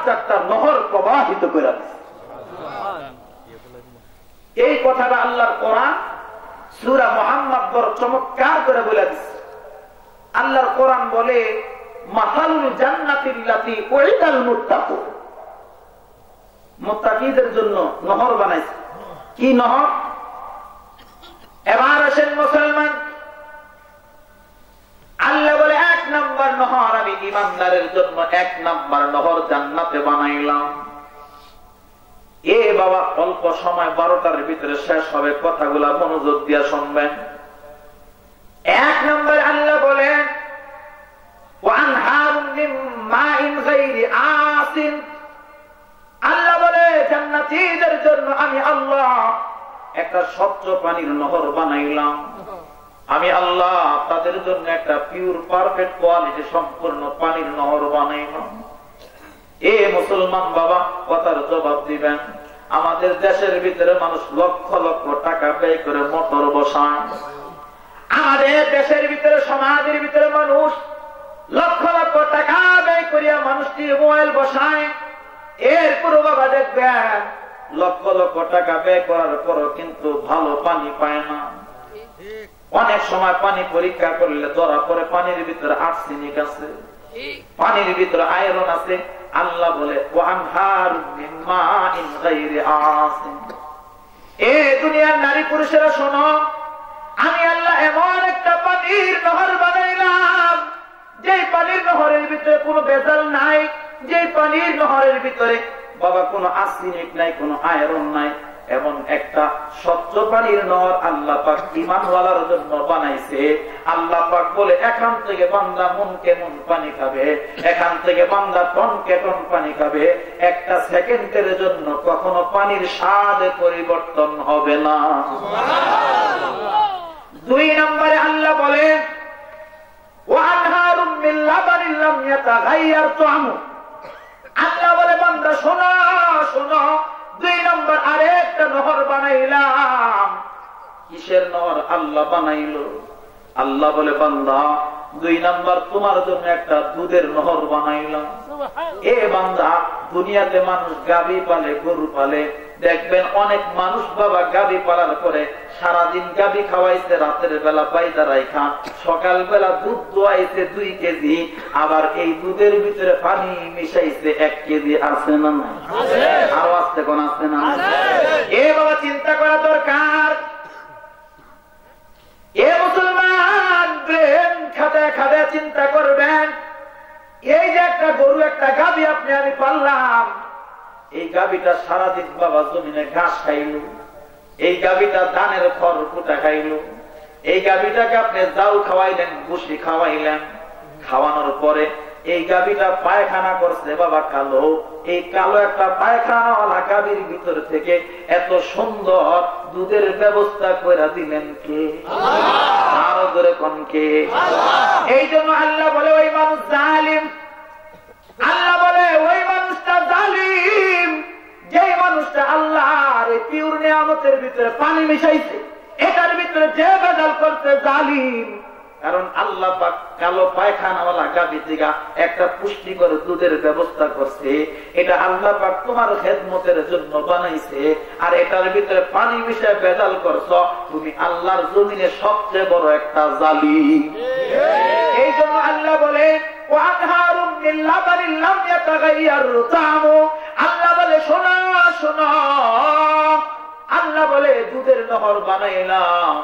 চারটা নহর প্রবাহিত করে দিয়েছে। এই কথাটা আল্লাহর কোরআন সূরা মুহাম্মদ বড় চমৎকার করে বলে দিচ্ছে। আল্লাহর কোরআন বলে মাসালুল জান্নাতিল্লাতী উইদাল মুত্তাকুন, মুত্তাকিদের জন্য নহর বানাইছে। কি নহর? এবার আসেন মুসলমান, আল্লাহ বলে 1 নাম্বার নহর আমি ঈমানদারের জন্য 1 নাম্বার নহর জান্নাতে বানাইলাম। এ বাবা অল্প সময় 12টার ভিতরে শেষ হবে, কথাগুলা মনোযোগ দিয়ে শুনবেন। 1 নাম্বার আল্লাহ বলেন ওয়ানহারুম মিন মাইন গায়রি আসিন, আল্লাহ বলে জান্নাতীদের জন্য আমি আল্লাহ একটা স্বচ্ছ পানির নহর বানাইলাম। আমি আল্লাহ তাদের জন্য একটা পিওর পারফেক্ট কোয়ালিটি সম্পূর্ণ পানির নহর বানাইলাম। এ মুসলমান বাবা কথার জবাব দিবেন। আমাদের দেশের ভিতরে মানুষ লক্ষ লক্ষ টাকা ব্যয় করে মোটর বসায়, আমাদের দেশের ভিতরে সমাজের ভিতরে মানুষ লক্ষ লক্ষ টাকা ব্যয় করিয়া মানুষটি মোবাইল বসায়। এরপরও বাবা দেখবেন লক্ষ লক্ষ টাকা ব্যয় করার পরও কিন্তু ভালো পানি পায় না। অনেক সময় পানি পরীক্ষা করলে ধরা পড়ে পানির ভিতরে আর্সেনিক আছে, পানির ভিতরে আয়রন আছে। আল্লাহ বলে ওয়ানহারুম মিন মাইন গায়রি আসিন। এ দুনিয়ার নারী পুরুষেরা শোনো, আমি আল্লাহ এমন একটা পানির নহর বানাইলাম যে পানির নহরের ভিতরে কোনো ভেজাল নাই, যে পানির নহরের ভিতরে বাবা কোনো আর্সেনিক নাই, কোনো আয়রন নাই। এমন একটা স্বচ্ছ পানির নহর আল্লাহ পাক ঈমানওয়ালার জন্য বানাইছে। আল্লাহ পাক বলে এখান থেকে বান্দা মন কেমন পানি খাবে, এখান থেকে বান্দা টন কে টন পানি খাবে। একটা সেকেন্ডের জন্য কখনো পানির স্বাদ পরিবর্তন হবে না। 2 নম্বরে আল্লাহ বলে ওয়ানহারুম মিন লাবানিন লাম ইয়াতাগায়্যার তা'আমু, আল্লাহ বলে বান্দা শোনো শোনো, 2 নম্বর আরেকটা নহর বানাইলাম। কিসের নহর আল্লাহ বানাইলো? আল্লাহ বলে বান্দা 2 নম্বর তোমার জন্য একটা দুধের নহর বানাইলাম। এ বান্দা দুনিয়াতে মানুষ গাভী পালে, গরু পালে, দেখবেন অনেক মানুষ বাবা গাভী পালার পরে সারাদিন গাভী খাওয়াইছে, রাতের বেলা পায়দা রাইখা, সকাল বেলা দুধ দোয়াইছে 2 কেজি, আবার এই দুধের ভিতরে পানি মিশাইছে 1 কেজি। আছে না না? আরো আসতে কোন আছে না? এ বাবা চিন্তা করা দরকার। এ মুসলমান ব্রেন খাটায় খাটায় চিন্তা করবেন। এই যে একটা গরু, একটা গাভী আপনি আমি পাললাম, এই গাভীটা সারাদিন বাবা জমিনে ঘাস খাইলো, এই গাভীটা ধানের খড় কুটা খাইলো, এই গাভীটাকে আপনি জাউ খাওয়াইলেন, ভুসি খাওয়াইলেন, খাওয়ানোর পরে এই গাভীটা পায়খানা করছে বাবা কালো। এই কালো একটা পায়খানাওয়ালা গাভীর ভিতর থেকে এত সুন্দর দুধের ব্যবস্থা করে দিলেন কে? আরো ধরে কোন কে? এই জন্য আল্লাহ বলে ওই মানুষ জালিম। আল্লাহ বলে ওই মানুষটা জালিম, যেই মানুষটা আল্লাহর এই পিওর নিয়ামতের ভিতরে পানি মিশাইছে, এটার ভিতরে যে ভেজাল করছে জালিম। কারণ আল্লাহ পাক কালো পায়খানাওয়ালা গাভী থেকে একটা পুষ্টিকর দুধের ব্যবস্থা করছে। এটা আল্লাহ পাক তোমার খেদমতের জন্য বানাইছে, আর এটার ভিতরে পানি মিশায় ভেজাল করছো, তুমি আল্লাহর জমিনে সবচেয়ে বড় একটা জালিম। এই জন্য আল্লাহ বলে ওয়ানহারুম মিন লাবানিন লাম ইয়াতাগায়্যার তা'আমু, আল্লাহ বলে শোনো শোনো, আল্লাহ বলে দুধের নহর বানাইলাম।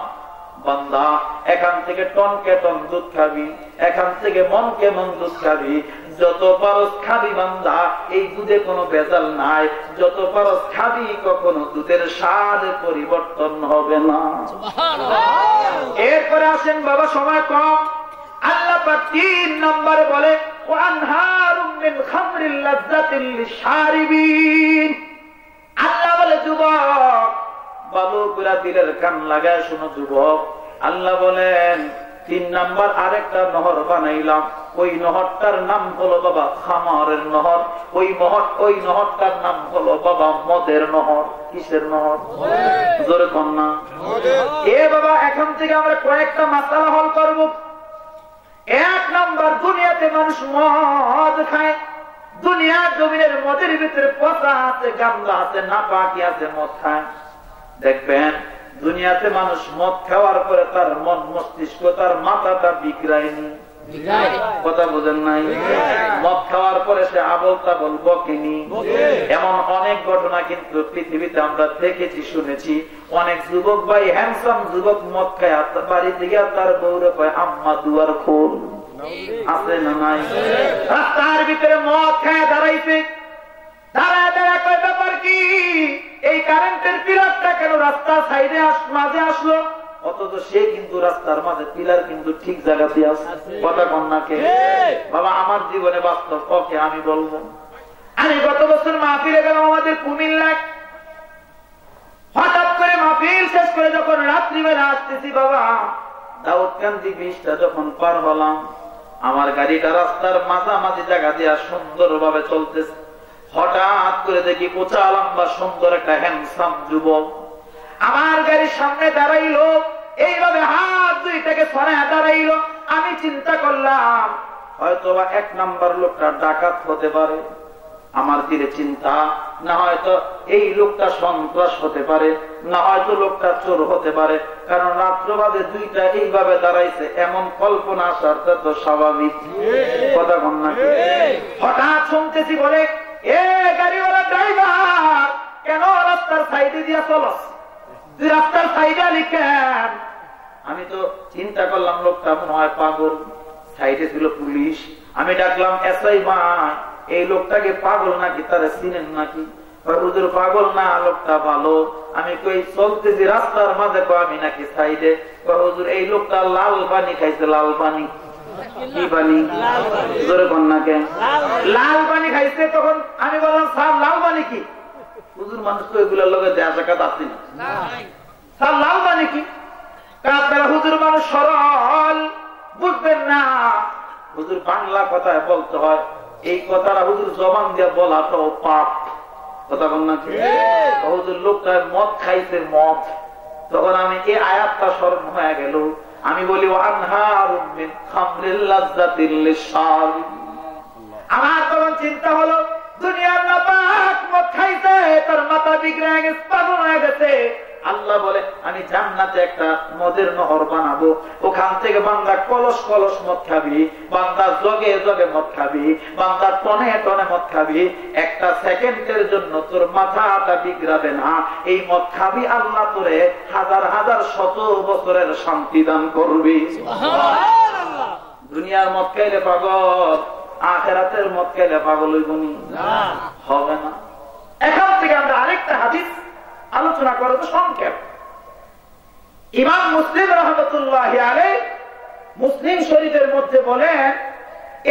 বান্দা এখান থেকে টন কে টন দুধ খাবি, এখান থেকে মন কে মন দুধ খাবি, যত পারস খাবি বান্দা। এই দুধে কোনো ভেজাল নাই, যত পারস খাবি, কখনো দুধের স্বাদ পরিবর্তন হবে না। এরপরে আসেন বাবা, সময় কম, আল্লাহ পাক 3 নম্বরে বলে ওয়ানহারুম মিন খামরিল লাযযাতিল লিশারিবিন। আল্লাহ বলে যুবক, ভালো করে দিলের কান লাগায় শোনো যুবক, আল্লাহ বলেন 3 নম্বর আরেকটা নহর বানাইলাম। ওই নহরটার নাম হলো বাবা খামারের নহর। ওই নহরটার নাম হলো বাবা মদের নহর। কিসের নহর? জোরে কোন না? এ বাবা এখন থেকে আমরা কয়েকটা মাসালা হল করব। 1 নম্বর, দুনিয়াতে মানুষ মদ খায়, দুনিয়ার জমিনের মদের ভিতরে পচা আছে, গামলা আছে, নাপাকি আছে, মদ খায়। দেখবেন দুনিয়াতে মানুষ মদ খাওয়ার পরে তার মন মস্তিষ্ক, তার মাথাটা বিগড়ায়নি। কথা বোঝেন নাই? মদ খাওয়ার পরে সে আবল তাবল বকেনি। এমন অনেক ঘটনা কিন্তু পৃথিবীতে আমরা দেখেছি, শুনেছি। অনেক যুবক ভাই, হ্যান্ডসাম যুবক মদ খায় বাড়িতে গিয়ে তার বউরে কয় আম্মা দুয়ার খোল। আছে না নাই? রাস্তার ভিতরে মদ খায় দাঁড়াইছে, দাঁড়ায় দাঁড়ায় কয় ব্যাপার কি, এই কারেন্টের পিলারটা কেন রাস্তার সাইডে মাঝে আসলো? অথচ সে কিন্তু রাস্তার মাঝে পিলার কিন্তু ঠিক জায়গাতে আছে। কথা কন্যাকে বাবা, আমার জীবনে বাস্তব পক্ষে আমি বলবো। আমি গত বছর মাহফিলে গেলাম আমাদের কুমিল্লায়। হঠাৎ করে মাহফিল শেষ করে যখন রাত্রিবেলা আসতেছি বাবা, দাউদকান্দি ব্রিজটা যখন পার হলাম, আমার গাড়িটা রাস্তার মাঝামাঝি জায়গা দিয়ে সুন্দর ভাবে চলতেছে। হঠাৎ করে দেখি কোচা লম্বা সুন্দর একটা হ্যান্ডসাম যুবক আমার গাড়ির সামনে দাঁড়াইলো, এইভাবে হাত দুইটাকে ছড়ায় দাঁড়াইলো। আমি চিন্তা করলাম হয়তো বা 1 নাম্বার লোকটা ডাকাত হতে পারে। আমার দিলে চিন্তা, না হয়তো এই লোকটা সন্ত্রাস হতে পারে, না হয়তো লোকটা চোর হতে পারে। কারণ রাত্রবাদে দুইটা এইভাবে দাঁড়াইছে, এমন কল্পনা আসারটা তো স্বাভাবিক। কথা বল না? হঠাৎ শুনতেছি বলে, এ গাড়িওয়ালা ড্রাইভার, কেন রাস্তার সাইডে দিয়া চলস? তুই রাস্তার সাইডে লিখেন। আমি তো চিন্তা করলাম লোকটা মনে হয় পাগল। সাইডে ছিল পুলিশ। আমি ডাকলাম, এসআই ভাই, এই লোকটাকে পাগল নাকি তারা চিনেন নাকি? হুজুর পাগল না, লোকটা ভালো। আমি কই চলতেছি রাস্তার মাঝে, আমি নাকি সাইডে। হুজুর এই লোকটা লাল পানি খাইছে। লাল পানি কি পানি? জোরে কন্যাকে লাল পানি খাইছে। তখন আমি বললাম, স্যার লাল পানি কি? হুজুর মানুষ তো এগুলোর লোকে দেয়া সাক্ষাৎ আসছি না। স্যার লাল পানি কি? আপনারা হুজুর মানুষ সরল, বুঝবেন না। হুজুর বাংলা কথায় বলতে হয়, এই কথাটা হুজুর জবান দিয়ে বলাটাও পাপ। কথা বল না? হুজুর লোকটা মদ খাইছে, মদ। তখন আমি এই আয়াতটা স্মরণ হয়ে গেল। আমি বলি, আমার তখন চিন্তা হলো, দুনিয়ার নাপাক মদ খাইছে, তার মাথা বিগড়ে গেছে, পাগল হয়ে গেছে। আল্লাহ বলে, আমি জান্নাতে একটা মদের নহর বানাবো, ওখান থেকে বান্দা কলস কলস মদ খাবি, বান্দা জগে জগে মদ খাবি, বান্দা টনে টনে মদ খাবি। একটা সেকেন্ডের জন্য তোর মাথাটা বিগড়াবে না। এই মদ খাবি, আল্লাহ তোরে হাজার হাজার শত বছরের শান্তি দান করবি। দুনিয়ার মদ খাইলে পাগল, আখিরাতের মদ খাইলে পাগল হইবনি? হবে না। এখান থেকে আমরা আরেকটা হাদিস আলোচনা করো তো সংক্ষেপ। ইমাম মুসলিম রাহমাতুল্লাহি আলাইহি মুসলিম শরীফের মধ্যে বলেন,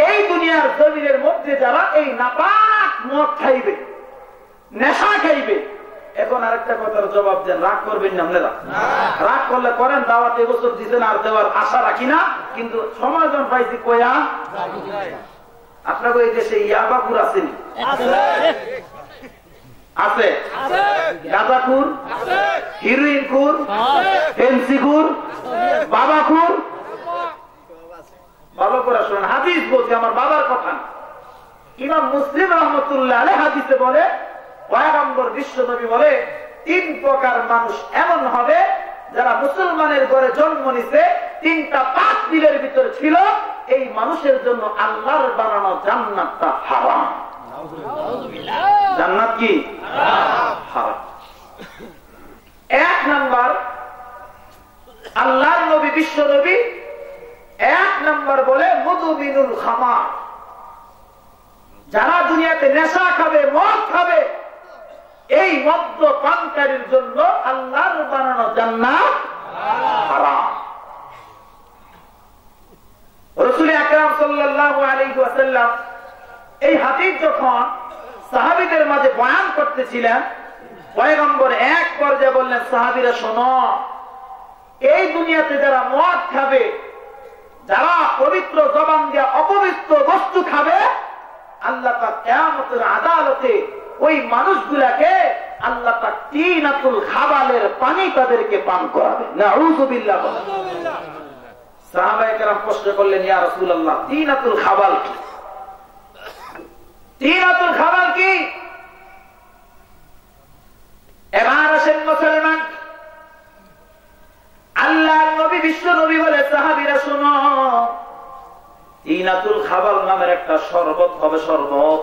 এই দুনিয়ার জমিনের মধ্যে যারা এই নাপাক মদ খাইবে, নেশা খাইবে। এখন আরেকটা কথার জবাব দেন, রাগ করবেন না আপনারা? রাগ করলে করেন, দাওয়াত এবছর দিচ্ছেন আর দেওয়ার আশা রাখি না, কিন্তু সময় যখন পাইছি কয়া। আপনাকে এই দেশে ইয়াবাকুর আসেনি? আছে। গাঁজাখুর, হিরোইন খুর, ফেন্সি খুর, বাবা খুর। ভালো করে শুনেন, হাদিস বলছে, আমার বাবার কথা। ইমাম মুসলিম রাহমাতুল্লাহ আলাইহি হাদিসে বলে, পয়গম্বর বিশ্বনবী বলে, 3 প্রকার মানুষ এমন হবে যারা মুসলমানের ঘরে জন্ম নিছে, 3টা পাপ দিলের ভিতরে ছিল, এই মানুষের জন্য আল্লাহর বানানো জান্নাতটা হারাম। জান্নাত কি হারাম? 1 নাম্বার, আল্লাহর নবী বিশ্ব নবী 1 নাম্বার বলে মুদমিনুল খামার। যারা দুনিয়াতে নেশা খাবে, মদ খাবে, এই মদ্যপানকারীর জন্য আল্লাহর বানানো জান্নাত হারাম। রাসূল আকরাম সাল্লাল্লাহু আলাইহি ওয়াসাল্লাম এই হাদিস যখন সাহাবীদের মাঝে বয়ান করতেছিলেন, পয়গম্বর এক পর্যায়ে বললেন, সাহাবীরা শোনো, এই দুনিয়াতে যারা মদ খাবে, যারা পবিত্র জবান দিয়ে অপবিত্র বস্তু খাবে, আল্লাহ পাক কিয়ামতের আদালতে ওই মানুষগুলাকে আল্লাহ পাক তিনাতুল খাবালের পানি তাদেরকে পান করাবে। নাউযুবিল্লাহ। সাহাবায়ে কেরাম প্রশ্ন করলেন, ইয়া রাসূলুল্লাহ, তিনাতুল খাবাল কি? তিনাতুল খাবাল কি? এবার আসেন মুসলমান, আল্লাহর নবী বিশ্ব নবী বলে সাহাবীরা শুনো, তিনাতুল খাবাল নামের একটা শরবত হবে, শরবত।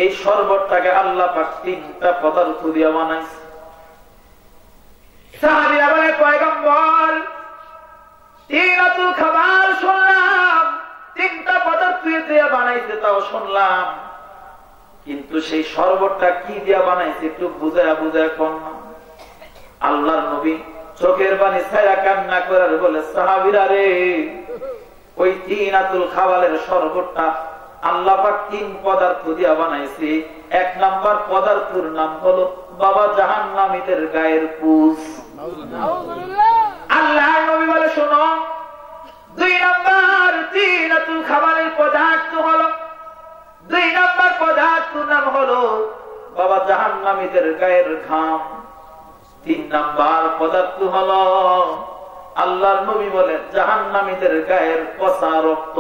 এই শরবতটাকে আল্লাহ পাক তিনটা পদার্থ দিয়ে বানাইছে। সাহাবীরা বলে পয়গম্বর, তিনাতুল খাবাল শুনলাম, তিনটা পদার্থ দিয়ে বানাইছে তাও শুনলাম, কিন্তু সেই শরবতটা কি দিয়ে বানাইছে একটু বুঝায়া কোন। আল্লাহর নবী চোখের পানি ছায়া কান্না করার বলে সাহাবীরা রে, ওই তিনাতুল খাবালের শরবতটা আল্লাহ পাক তিন পদার্থ দিয়ে বানাইছে। এক নাম্বার পদার্থের নাম হলো বাবা জাহান্নামীদের গায়ের পুষ। আল্লাহর নবী বলে শোনো, দুই নাম্বার তিনাতুল খাবালের পদার্থ হলো, দুই নাম্বার পদার্থ নাম হলো বাবা জাহান্নামীদের গায়ের ঘাম। তিন নাম্বার পদার্থ হলো আল্লাহর নবী বলেন জাহান্নামীদের গায়ের পচা রক্ত।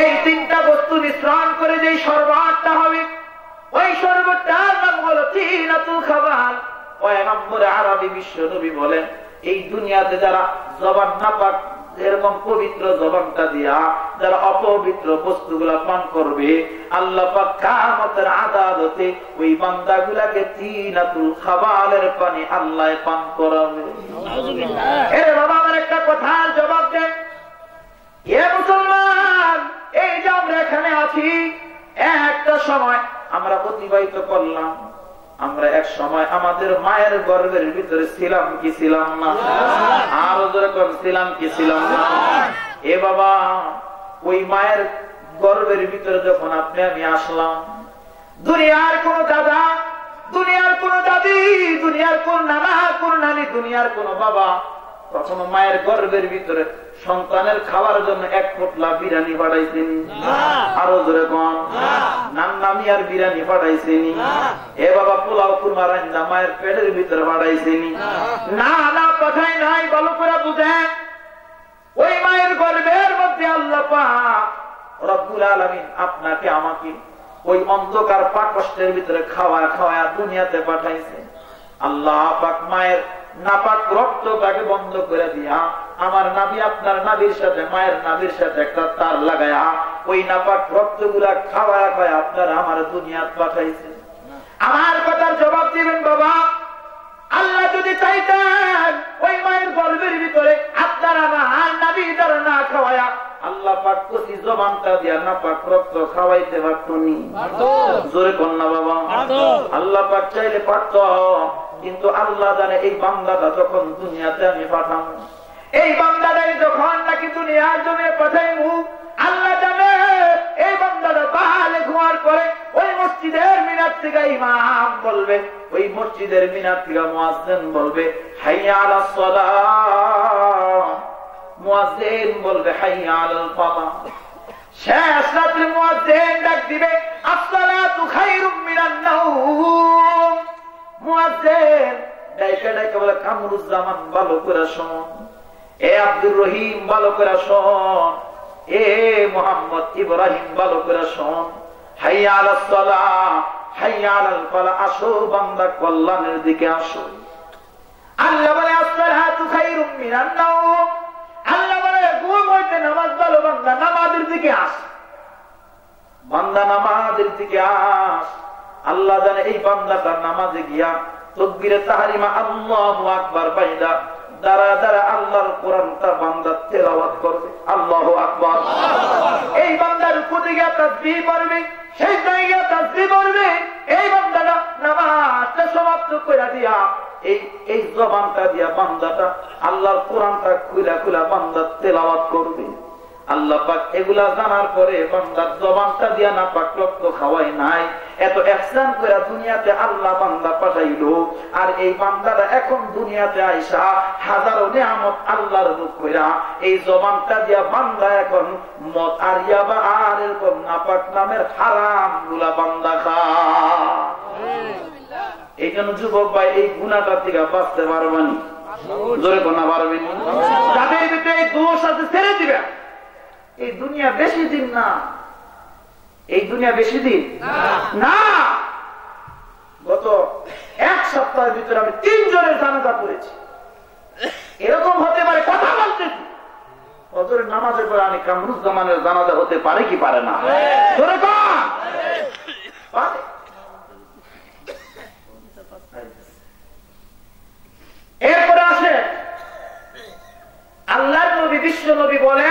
এই তিনটা বস্তু মিশ্রণ করে যে শরবতটা হবে, ওই শরবতটার নাম হলো তিনাতুল খাবাল। পয়গম্বর আরবি বিশ্ব নবী বলেন, এই দুনিয়াতে যারা জবান নাপাক, এরকম পবিত্র জবানটা দিয়া যারা অপবিত্র বস্তুগুলা পান করবে, আল্লাহ পাক কিয়ামতের আদালতে ওই বান্দাগুলাকে তিনাতুল খাবালের পানি আল্লাহ পান করাবে। এ বাবা, আমার একটা কথার জবাব দেন। এ মুসলমান, এই যে আমরা এখানে আছি, একটা সময় আমরা অতিবাহিত করলাম, আমরা এক সময় আমাদের মায়ের গর্ভের ভিতরে ছিলাম কি ছিলাম না? আরো যেরকম ছিলাম কি ছিলাম না? এ বাবা, ওই মায়ের গর্ভের ভিতরে যখন আপনি আমি আসলাম, দুনিয়ার কোন দাদা, দুনিয়ার কোন দাদি, দুনিয়ার কোন নানা, কোন নানি, দুনিয়ার কোন বাবা কখনো মায়ের গর্ভের ভিতরে সন্তানের খাওয়ার জন্য এক পোটলা বিরিয়ানি পাঠাইছেন? আরো জোরে কোন? নান্নামি আর বিরিয়ানি পাঠাইছেন? এ বাবা, পোলাও কুরমা রান্না মায়ের পেটের ভিতরে পাঠাইছেন? না না, পাঠাই নাই। ভালো করে বুঝেন, ওই মায়ের গর্ভের মধ্যে আল্লাহ পাক রব্বুল আলামিন আপনাকে আমাকে ওই অন্ধকার পাকষ্টের ভিতরে খাওয়া দুনিয়াতে পাঠাইছে। আল্লাহ পাক মায়ের নাপাক রক্তটাকে বন্ধ করে দিয়া আমার নাবি আপনার নাবির সাথে, মায়ের নাবির সাথে একটা তার লাগায়া ওই নাপাক রক্তগুলা খাওয়া আপনারা আমার দুনিয়াতে পাঠাইছে। আমার কথার জবাব দিবেন বাবা, আল্লাহ যদি চাইতেন ওই মায়ের গর্ভের ভিতরে আপনারা আমার নাবি দ্বারা না খাওয়ায়া আল্লাহ পাক কচি জবানটা দিয়া নাপাক রক্ত খাওয়াইতে পারতনি? জোরে কন্যা বাবা, আল্লাহ পাক চাইলে পারত, কিন্তু আল্লাহ জানে এই বান্দাটা যখন দুনিয়াতে আমি পাঠাবো, এই বান্দাটাই যখন নাকি দুনিয়ার জমিনে পাঠাইবো, আল্লাহ জানে এই বান্দাটা বালেগ হওয়ার পরে ওই মসজিদের মিনার থেকে ইমাম বলবে, ওই মসজিদের মিনার থেকে মুয়াজ্জিন বলবে হাইয়া আলাস সালাহ, মুয়াজ্জিন বলবে হাইয়া আলাল ফালাহ। শেষ রাতে মুয়াজ্জিন ডাক দিবে আসসালাতু খায়রুম মিনান নাওম। মুয়াজ্জিন ডাইকে ডাইকে বলে কামরুজ্জামান ভালো করে শোন, এ আব্দুর রহিম ভালো করে শোন, এ মোহাম্মদ ইব্রাহিম ভালো করে শোন, হাইয়া আলাস সালাহ হাইয়া আলাল ফালাহ, আসো বান্দা কল্যাণের দিকে আসো। আল্লাহ বলে আসসালাতু খায়রুম মিনান নাওম, আল্লাহ বলে ঘুম হইতে নামাজ ভালো, বান্দা নামাজের দিকে আস, বান্দা নামাজের দিকে আস। আল্লাহ জানে এই বান্দাটা নামাজে গিয়া তাকবীরে তাহরিমা আল্লাহু আকবার বাইদা দাঁড়া দাঁড়া আল্লাহর কোরআনটা বান্দা তেলাওয়াত করবে, আল্লাহু আকবার। এই বান্দার রুকুতে গিয়া তাসবিহ পড়বে, সেই জায়গায় তাসবিহ পড়বে, এই বান্দাটা নামাজটা সমাপ্ত করে দিয়া এই জবানটা দিয়া বান্দাটা আল্লাহর কোরআনটা খুলা বান্দা তেলাওয়াত করবে। আল্লাহ পাক এগুলা জানার পরে বান্দার জবানটা দিয়া না পাক রক্ত খাওয়াই নাই, এত ইহসান করে দুনিয়াতে আল্লাহ বান্দা পাঠাইলো, আর এই বান্দাটা এখন দুনিয়াতে আইসা হাজারো নিয়ামত আল্লাহর রূপ কইরা এই জবানটা দিয়া বান্দা এখন মদ আর ইয়াবা আর এরকম নাপাক নামের হারাম গুলা বান্দা খায়। এই জন্য যুবক ভাই, এই গুনাহটা থেকে বাঁচতে পারবেন, জোরে কোনা পারবেন, যাদের ভিতরে এই দোষ আছে ছেড়ে দিবেন। এই দুনিয়া বেশি দিন না, এই দুনিয়া বেশি দিন না। গত এক সপ্তাহের ভিতরে আমি 3 জনের জানাজা পড়েছি। এরকম হতে পারে, কথা বলতেছি ফজরের নামাজের পরে আমি কামরুজ্জামানের জানাজা হতে পারে কি পারে না? ধরে এরপরে আসে আল্লাহর নবী বিশ্ব নবী বলে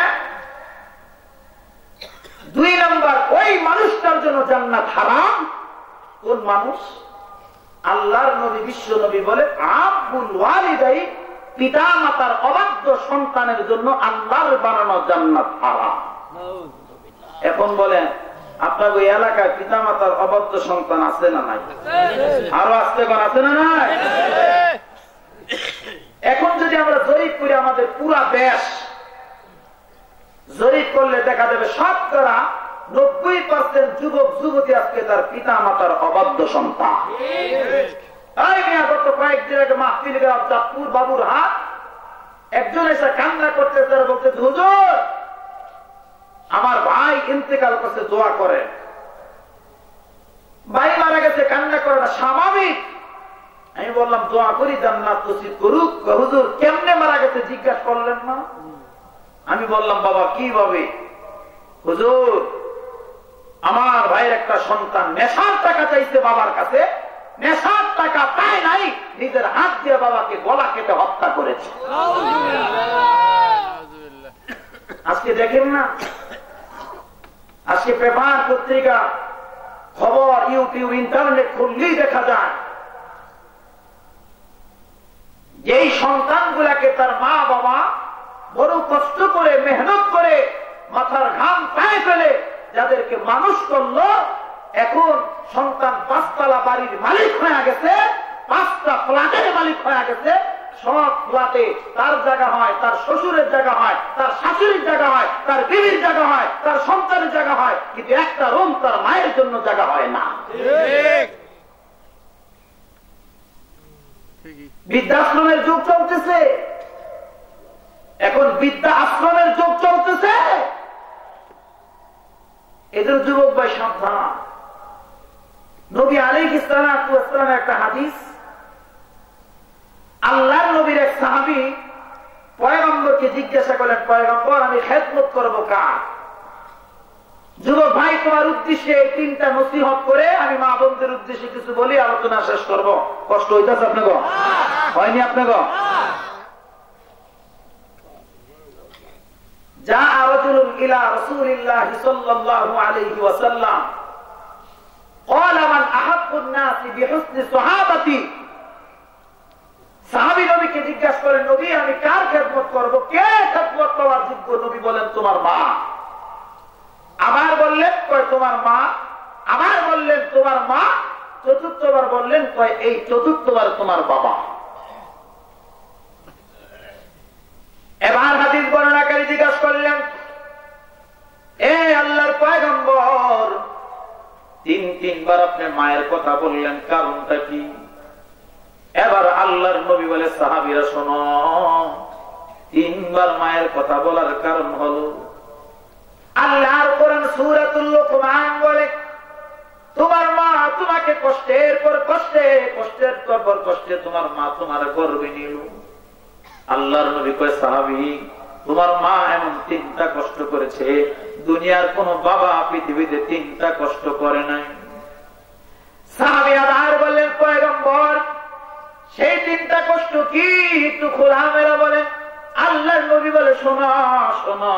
2 নম্বর, ওই মানুষটার জন্য জান্নাত হারাম। কোন মানুষ? আল্লাহর নবী বিশ্ব নবী বলে আব্বুল ওয়ালিদাই, পিতা মাতার অবাধ্য সন্তানের জন্য আল্লাহর বানানো জান্নাত হারাম। এখন বলেন আপনার ওই এলাকায় পিতা মাতার অবাধ্য সন্তান আছে না নাই? আরো আসতে কোন আছে না নাই? এখন যদি আমরা জরিপ করি আমাদের পুরা দেশ জরিপ করলে দেখা যাবে 90% যুবক যুবতী আজকে তার পিতা মাতার অবাধ্য সন্তান। গত কয়েকদিন আগে মাহফিল গেলাম চাঁদপুর বাবুর হাট, একজন এসে কান্না করতে বলতে, হুজুর আমার ভাই ইন্তেকাল করছে, দোয়া করে। ভাই মারা গেছে, কান্না করাটা স্বাভাবিক। আমি বললাম দোয়া করি জান্নাত নসিব করুক। হুজুর কেমনে মারা গেছে জিজ্ঞাসা করলেন না? আমি বললাম বাবা কিভাবে? হুজুর আমার ভাইয়ের একটা সন্তান নেশার টাকা চাইছে বাবার কাছে, নেশার টাকা পায় নাই, নিজের হাত দিয়ে বাবাকে গলা কেটে হত্যা করেছে। আজকে দেখেন না, আজকে পেপার পত্রিকা খবর ইউটিউব ইন্টারনেট খুললেই দেখা যায় যেই সন্তানগুলাকে তার মা বাবা বড় কষ্ট করে মেহনত করে মাথার ঘাম পায়ে ফেলে যাদেরকে মানুষ করলো, এখন সন্তান 5 তলা বাড়ির মালিক হয়ে গেছে, 5টা ফ্ল্যাটের মালিক হয়ে গেছে। সব ফ্ল্যাটে তার জায়গা হয়, তার শ্বশুরের জায়গা হয়, তার শাশুড়ির জায়গা হয়, তার বিবির জায়গা হয়, তার সন্তানের জায়গা হয়, কিন্তু একটা রুম তার মায়ের জন্য জায়গা হয় না। বৃদ্ধাশ্রমের যুগ চলতেছে, এখন বিদ্যা আশ্রমের যুগ চলতেছে। এদের যুবক ভাই সাবধান। নবী আলাইহিস সালাতু ওয়াস সালাম একটা হাদিস, আল্লাহর নবীর এক সাহাবী পয়গম্বরকে জিজ্ঞাসা করলেন, পয়গম্বর আমি খেদমত করব কার? যুবক ভাই তোমার উদ্দেশ্যে এই 3টা নসিহত করে আমি মা বোনদের উদ্দেশ্যে কিছু বলি, আলোচনা শেষ করব। কষ্ট হইতেছে আপনাকে? হয়নি আপনাকে? যা রাজুলুন ইলা রাসূলিল্লাহি সাল্লাল্লাহু আলাইহি ওয়াসাল্লাম قال من احب الناس بحسن صحابتي। সাহাবী নবীকে জিজ্ঞাসা করেন, নবী আমি কার খেদমত করব? কে খেদমত করার যোগ্য? নবী বলেন তোমার মা। আবার বললেন কয় তোমার মা। আবার বললেন তোমার মা। চতুর্থবার বললেন কয় এই চতুর্থবার তোমার বাবা। এবার হাদিস বর্ণনাকারী জিজ্ঞাসা করলেন, এ আল্লাহর পয়গম্বর 3বার আপনি মায়ের কথা বললেন, কারণটা কি? এবার আল্লাহর নবী বলে, সাহাবীরা শোনো, 3বার মায়ের কথা বলার কারণ হলো আল্লাহর কোরআন সূরাতুল লুকমান বলে তোমার মা তোমাকে কষ্টের পর কষ্টে, কষ্টের পর কষ্টে তোমার মা তোমার গর্ভে নিল। আল্লাহর নবী কয়, সাহাবী তোমার মা এমন 3টা কষ্ট করেছে, দুনিয়ার কোন বাবা পৃথিবীতে 3টা কষ্ট করে নাই। সাহাবী আবার বললেন, পয়গম্বর সেই 3টা কষ্ট কি? একটু খোলামেলা বলেন। আল্লাহর নবী বলে, শোনো শোনো,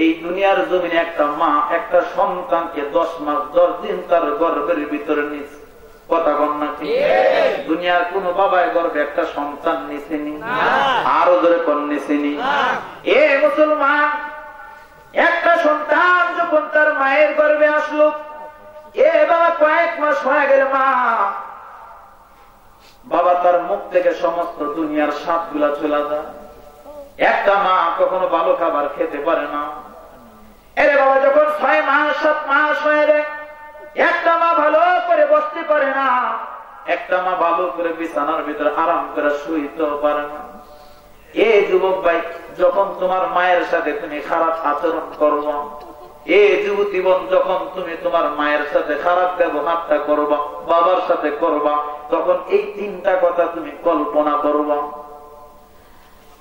এই দুনিয়ার জমিনে একটা মা একটা সন্তানকে 10 মাস 10 দিন তার গর্ভের ভিতরে নিচ্ছে। কথা বল না? দুনিয়ার কোন বাবায় গর্ভে একটা সন্তান নিছেনি? আরো ধরে কোন নিছেনি? এ মুসলমান, একটা সন্তান যখন তার মায়ের গর্ভে আসলো, এ বাবা কয়েক মাস হয়ে গেল, মা বাবা তার মুখ থেকে সমস্ত দুনিয়ার স্বাদ গুলা চলে যায়। একটা মা কখনো ভালো খাবার খেতে পারে না। এরে বাবা যখন 6 মাস 7 মাস হয়ে যায়, একটা মা ভালো করে বসতে পারে না, একটা মা ভালো করে বিছানার ভিতরে আরাম করে শুইতেও পারে না। এ যুবক ভাই, যখন তোমার মায়ের সাথে তুমি খারাপ আচরণ করবো, এই জীবন যখন তুমি তোমার মায়ের সাথে খারাপ ব্যবহারটা করবা, বাবার সাথে করবা, তখন এই তিনটা কথা তুমি কল্পনা করবা।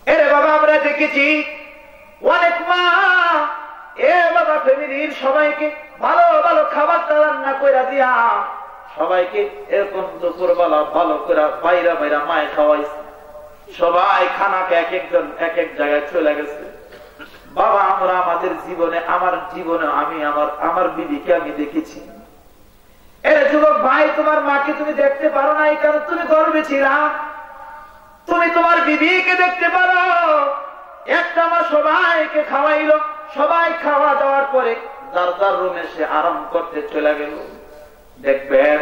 এরে বাবা, আমরা দেখেছি অনেক মা বাবা ফ্যামিলির সবাইকে ভালো ভালো খাবার রান্না করে দিয়া সবাইকে এরকম দুপুরবেলা ভালো করে বাইরা বাইরা মায় খাওয়াইছে। সবাই খানাকে এক একজন এক এক জায়গায় চলে গেছে। বাবা, আমরা আমাদের জীবনে, আমার জীবনে আমি আমার বিবিকে আমি দেখেছি। এর যুবক ভাই, তোমার মাকে তুমি দেখতে পারো না, এই কারণে তুমি গর্বে ছিলা। তুমি তোমার বিবিকে দেখতে পারো। একটা মা সবাইকে খাওয়াইলো, সবাই খাওয়া দাওয়ার পরে যার যার রুমে সে আরাম করতে চলে গেল। দেখবেন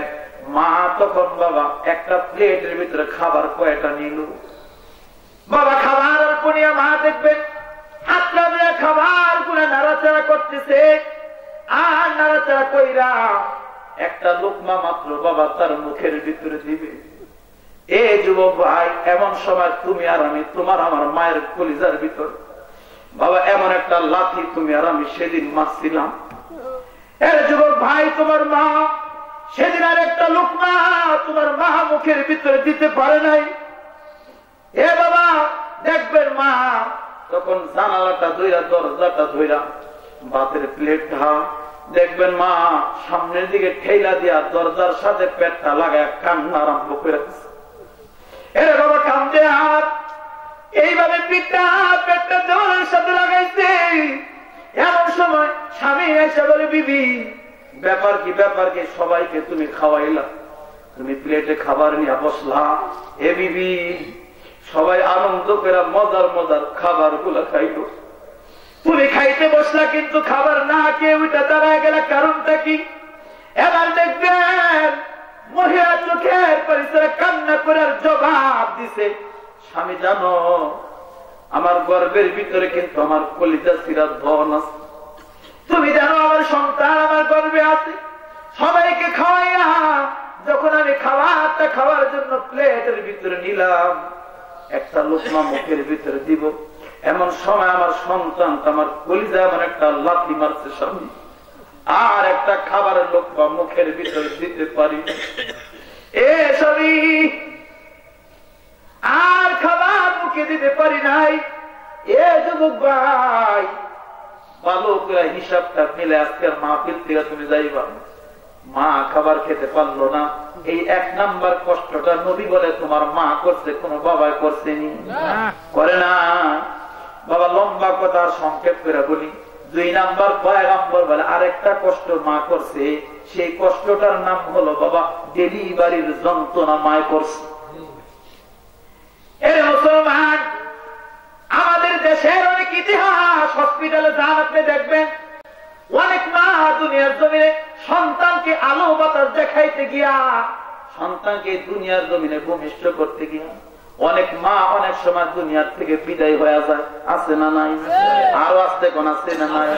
মা তখন বাবা একটা প্লেটের ভিতরে খাবার কয়টা নিল। বাবা খাবার কোনিয়া মা দেখবেন হাতটা দিয়ে খাবার গুলা নাড়াচাড়া করতেছে, আর নাড়াচাড়া কইরা একটা লোকমা মাত্র বাবা তার মুখের ভিতরে দিবে। এ যুবক ভাই, এমন সময় তুমি আর আমি, তোমার আমার মায়ের কলিজার ভিতর বাবা এমন একটা লাথি তুমি আর আমি সেদিন মারছিলাম। এর যুবক ভাই, তোমার মা সেদিন আর একটা লোকমা তোমার মা মুখের ভিতরে দিতে পারে নাই। এ বাবা দেখবেন মা তখন জানালাটা ধইরা, দরজাটা ধইরা, ভাতের প্লেটটা দেখবেন মা সামনের দিকে ঠেলা দিয়া দরজার সাথে পেটটা লাগায় কান্না আরম্ভ করে দিচ্ছে। এরে বাবা কান্দে, আর এইভাবে পেটটা দেওয়ার সাথে লাগাইছে। এমন সময় স্বামী এসে বলে, বিবি ব্যাপার কি সবাইকে তুমি খাওয়াইলা, তুমি প্লেটে খাবার নিয়ে বসলা। এ বিবি, সবাই আনন্দ করে মজার মজার খাবার গুলা খাইল, তুমি খাইতে বসলা কিন্তু খাবার না খেয়ে ওইটা দাঁড়ায় গেল, কারণটা কি? এবার দেখবেন মহিলা চোখের পরিসরে কান্না করার জবাব দিছে, স্বামী জানো আমার গর্বের ভিতরে কিন্তু আমার কলিজা সিরাত ধন আছে, তুমি জানো আমার সন্তান আমার গর্বে আছে। সবাইকে খাওয়াইয়া যখন আমি খাবারটা খাওয়ার জন্য প্লেটের ভিতরে নিলাম, একটা লোকমা মুখের ভিতরে দিব, এমন সময় আমার সন্তান আমার কলিজা এমন একটা লাথি মারছে স্বামী, আর একটা খাবারের লোকমা মুখের ভিতরে দিতে পারি। এ স্বামী, আর খাবার মুখে দিতে পারি নাই। এ যুবক ভাই, ভালো করে হিসাবটা মিলে আজকের মাহফিল থেকে তুমি যাইবা। মা খাবার খেতে পারলো না, এই এক নাম্বার কষ্টটা নবী বলে তোমার মা করছে, কোন বাবাই করছেনি, করে না। বাবা লম্বা কথা সংক্ষেপ করে বলি, 2 নাম্বার পয়গম্বর বলে আরেকটা কষ্ট মা করছে, সেই কষ্টটার নাম হলো বাবা ডেলিভারির যন্ত্রণা মায় করছে। এর মুসলমান, আমাদের দেশের অনেক ইতিহাস, হসপিটালে যান আপনি দেখবেন অনেক মা দুনিয়ার জমিনে সন্তানকে আলো বাতাস দেখাইতে গিয়া, সন্তানকে দুনিয়ার জমিনে ভূমিষ্ঠ করতে গিয়া অনেক মা অনেক সময় দুনিয়ার থেকে বিদায় হয়ে যায়, আছে না নাই? আরো আসতে কোন আছে না নাই?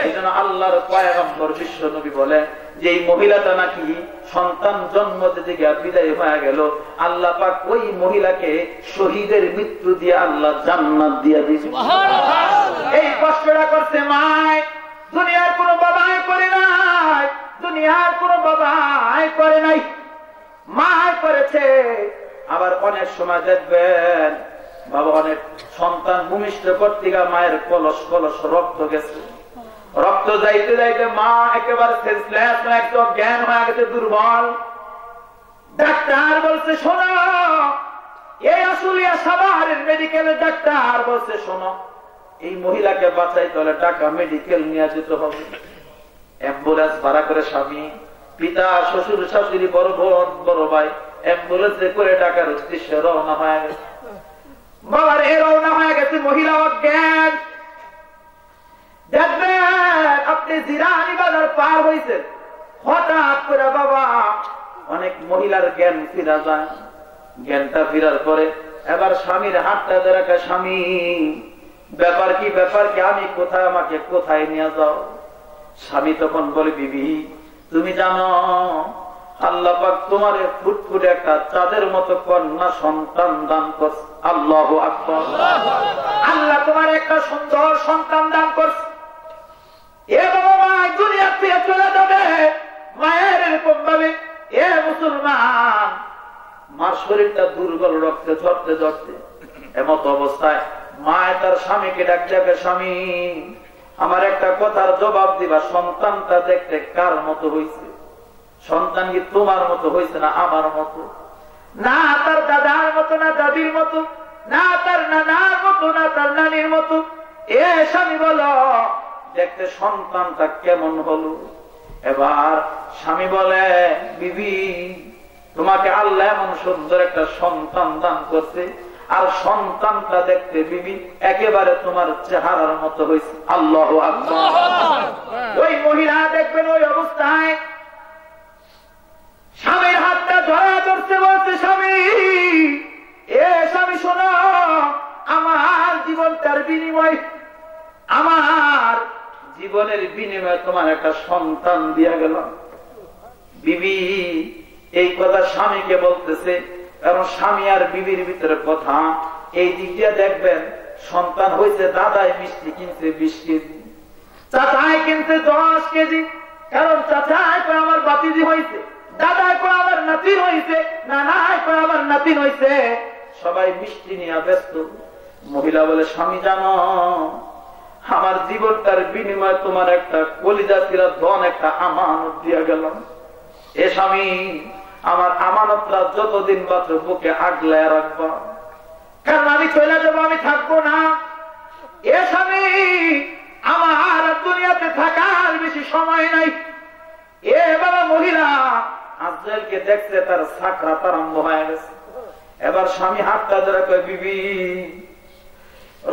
এই জন্য আল্লাহর পয়গম্বর বিশ্ব নবী বলে যে এই মহিলাটা নাকি সন্তান জন্ম দিতে গিয়া বিদায় হয়ে গেল, আল্লাহ পাক ওই মহিলাকে শহীদের মৃত্যু দিয়ে আল্লাহ জান্নাত দিয়ে দিয়েছে। এই কষ্টটা করছে মায়, দুনিয়ার কোন বাবাই করে নাই, দুনিয়ার কোন বাবাই করে নাই, মায় করেছে। আবার অনেক সময় দেখবেন বাবা অনেক সন্তান ভূমিষ্ঠ করতে গিয়ে মায়ের কলস কলস রক্ত গেছে, রক্ত যাইতে যাইতে মা একেবারে জ্ঞান হয়ে গেছে, দুর্বল। ডাক্তার বলছে শোনো, এই আশুলিয়া সাভারের মেডিকেলের ডাক্তার বলছে শোনো, এই মহিলাকে বাঁচাইতে হলে টাকা মেডিকেল নিয়ে যেতে হবে। অ্যাম্বুলেন্স ভাড়া করে স্বামী, পিতা, শ্বশুর, শাশুড়ি, বড় বোন, বড় ভাই অ্যাম্বুলেন্সে করে টাকার উদ্দেশ্যে রওনা হয়ে গেছে। বাবার এ রওনা হয়ে গেছে, মহিলা অজ্ঞান। দেখবেন আপনি জিরানি বাজার পার হয়েছেন, হঠাৎ করে বাবা অনেক মহিলার জ্ঞান ফিরা যায়। জ্ঞানটা ফিরার পরে এবার স্বামীর হাতটা ধরে, স্বামী ব্যাপার কি আমি কোথায়, আমাকে কোথায় নিয়ে যাও? স্বামী তখন বলে, বিবি তুমি জানো আল্লাহ পাক তোমার ফুটফুটে একটা চাঁদের মতো কন্যা সন্তান দান করছে। আল্লাহু আকবার। আল্লাহ তোমার একটা সুন্দর সন্তান দান করছে। এ বাবা থেকে চলে যাবে। মায়ের এরকম ভাবে এ মুসলমান, মার শরীরটা দুর্বল, রক্তে ঝরতে ঝরতে এমত অবস্থায় মায় তার স্বামীকে ডাক যাবে, স্বামী আমার একটা কথার জবাব দিবা, সন্তানটা দেখতে কার মতো হয়েছে? সন্তান কি তোমার মতো হয়েছে না আমার মতো? না তার দাদার মতো, না দাদির মতো, না তার নানার মতো, না তার নানির মতো। এ স্বামী বলো দেখতে সন্তানটা কেমন হলো? এবার স্বামী বলে, বিবি তোমাকে আল্লাহ এমন সুন্দর একটা সন্তান দান করছে, আর সন্তানটা দেখতে বিবি একেবারে তোমার চেহারার মতো হয়েছে। আল্লাহু আকবার। ওই মহিলা দেখবেন ওই অবস্থায় স্বামীর হাতটা ধরা ধরতে বলছে, স্বামী এ স্বামী শোনো, আমার জীবনটার বিনিময়, আমার জীবনের বিনিময়ে তোমার একটা সন্তান দিয়া গেল। বিবি এই কথা স্বামীকে বলতেছে, কারণ স্বামী আর বিবির ভিতরে কথা। এই দিক দিয়ে দেখবেন সন্তান হয়েছে, দাদাই মিষ্টি কিনছে 20 কেজি, চাচাই কিনছে 10 কেজি, কারণ চাচাই করে আমার বাতিজি হয়েছে, দাদাই করে আমার নাতিন হয়েছে, নানাই করে আমার নাতিন হয়েছে, সবাই মিষ্টি নিয়ে ব্যস্ত। মহিলা বলে, স্বামী জানো আমার জীবনটার বিনিময়ে তোমার একটা কলিজা ছিলা ধন, একটা আমানত দিয়া গেলাম। এ স্বামী আমার আমানতটা যতদিন বাঁচো বুকে আগলায় রাখবা, কারণ আমি চলে যাবো, আমি থাকবো না। এ স্বামী আমার দুনিয়াতে থাকার বেশি সময় নাই। এ বাবা মহিলা আজরাইলকে দেখছে, তার সাকরাত আরম্ভ হয়ে গেছে। এবার স্বামী হাতটা ধরে কয়, বিবি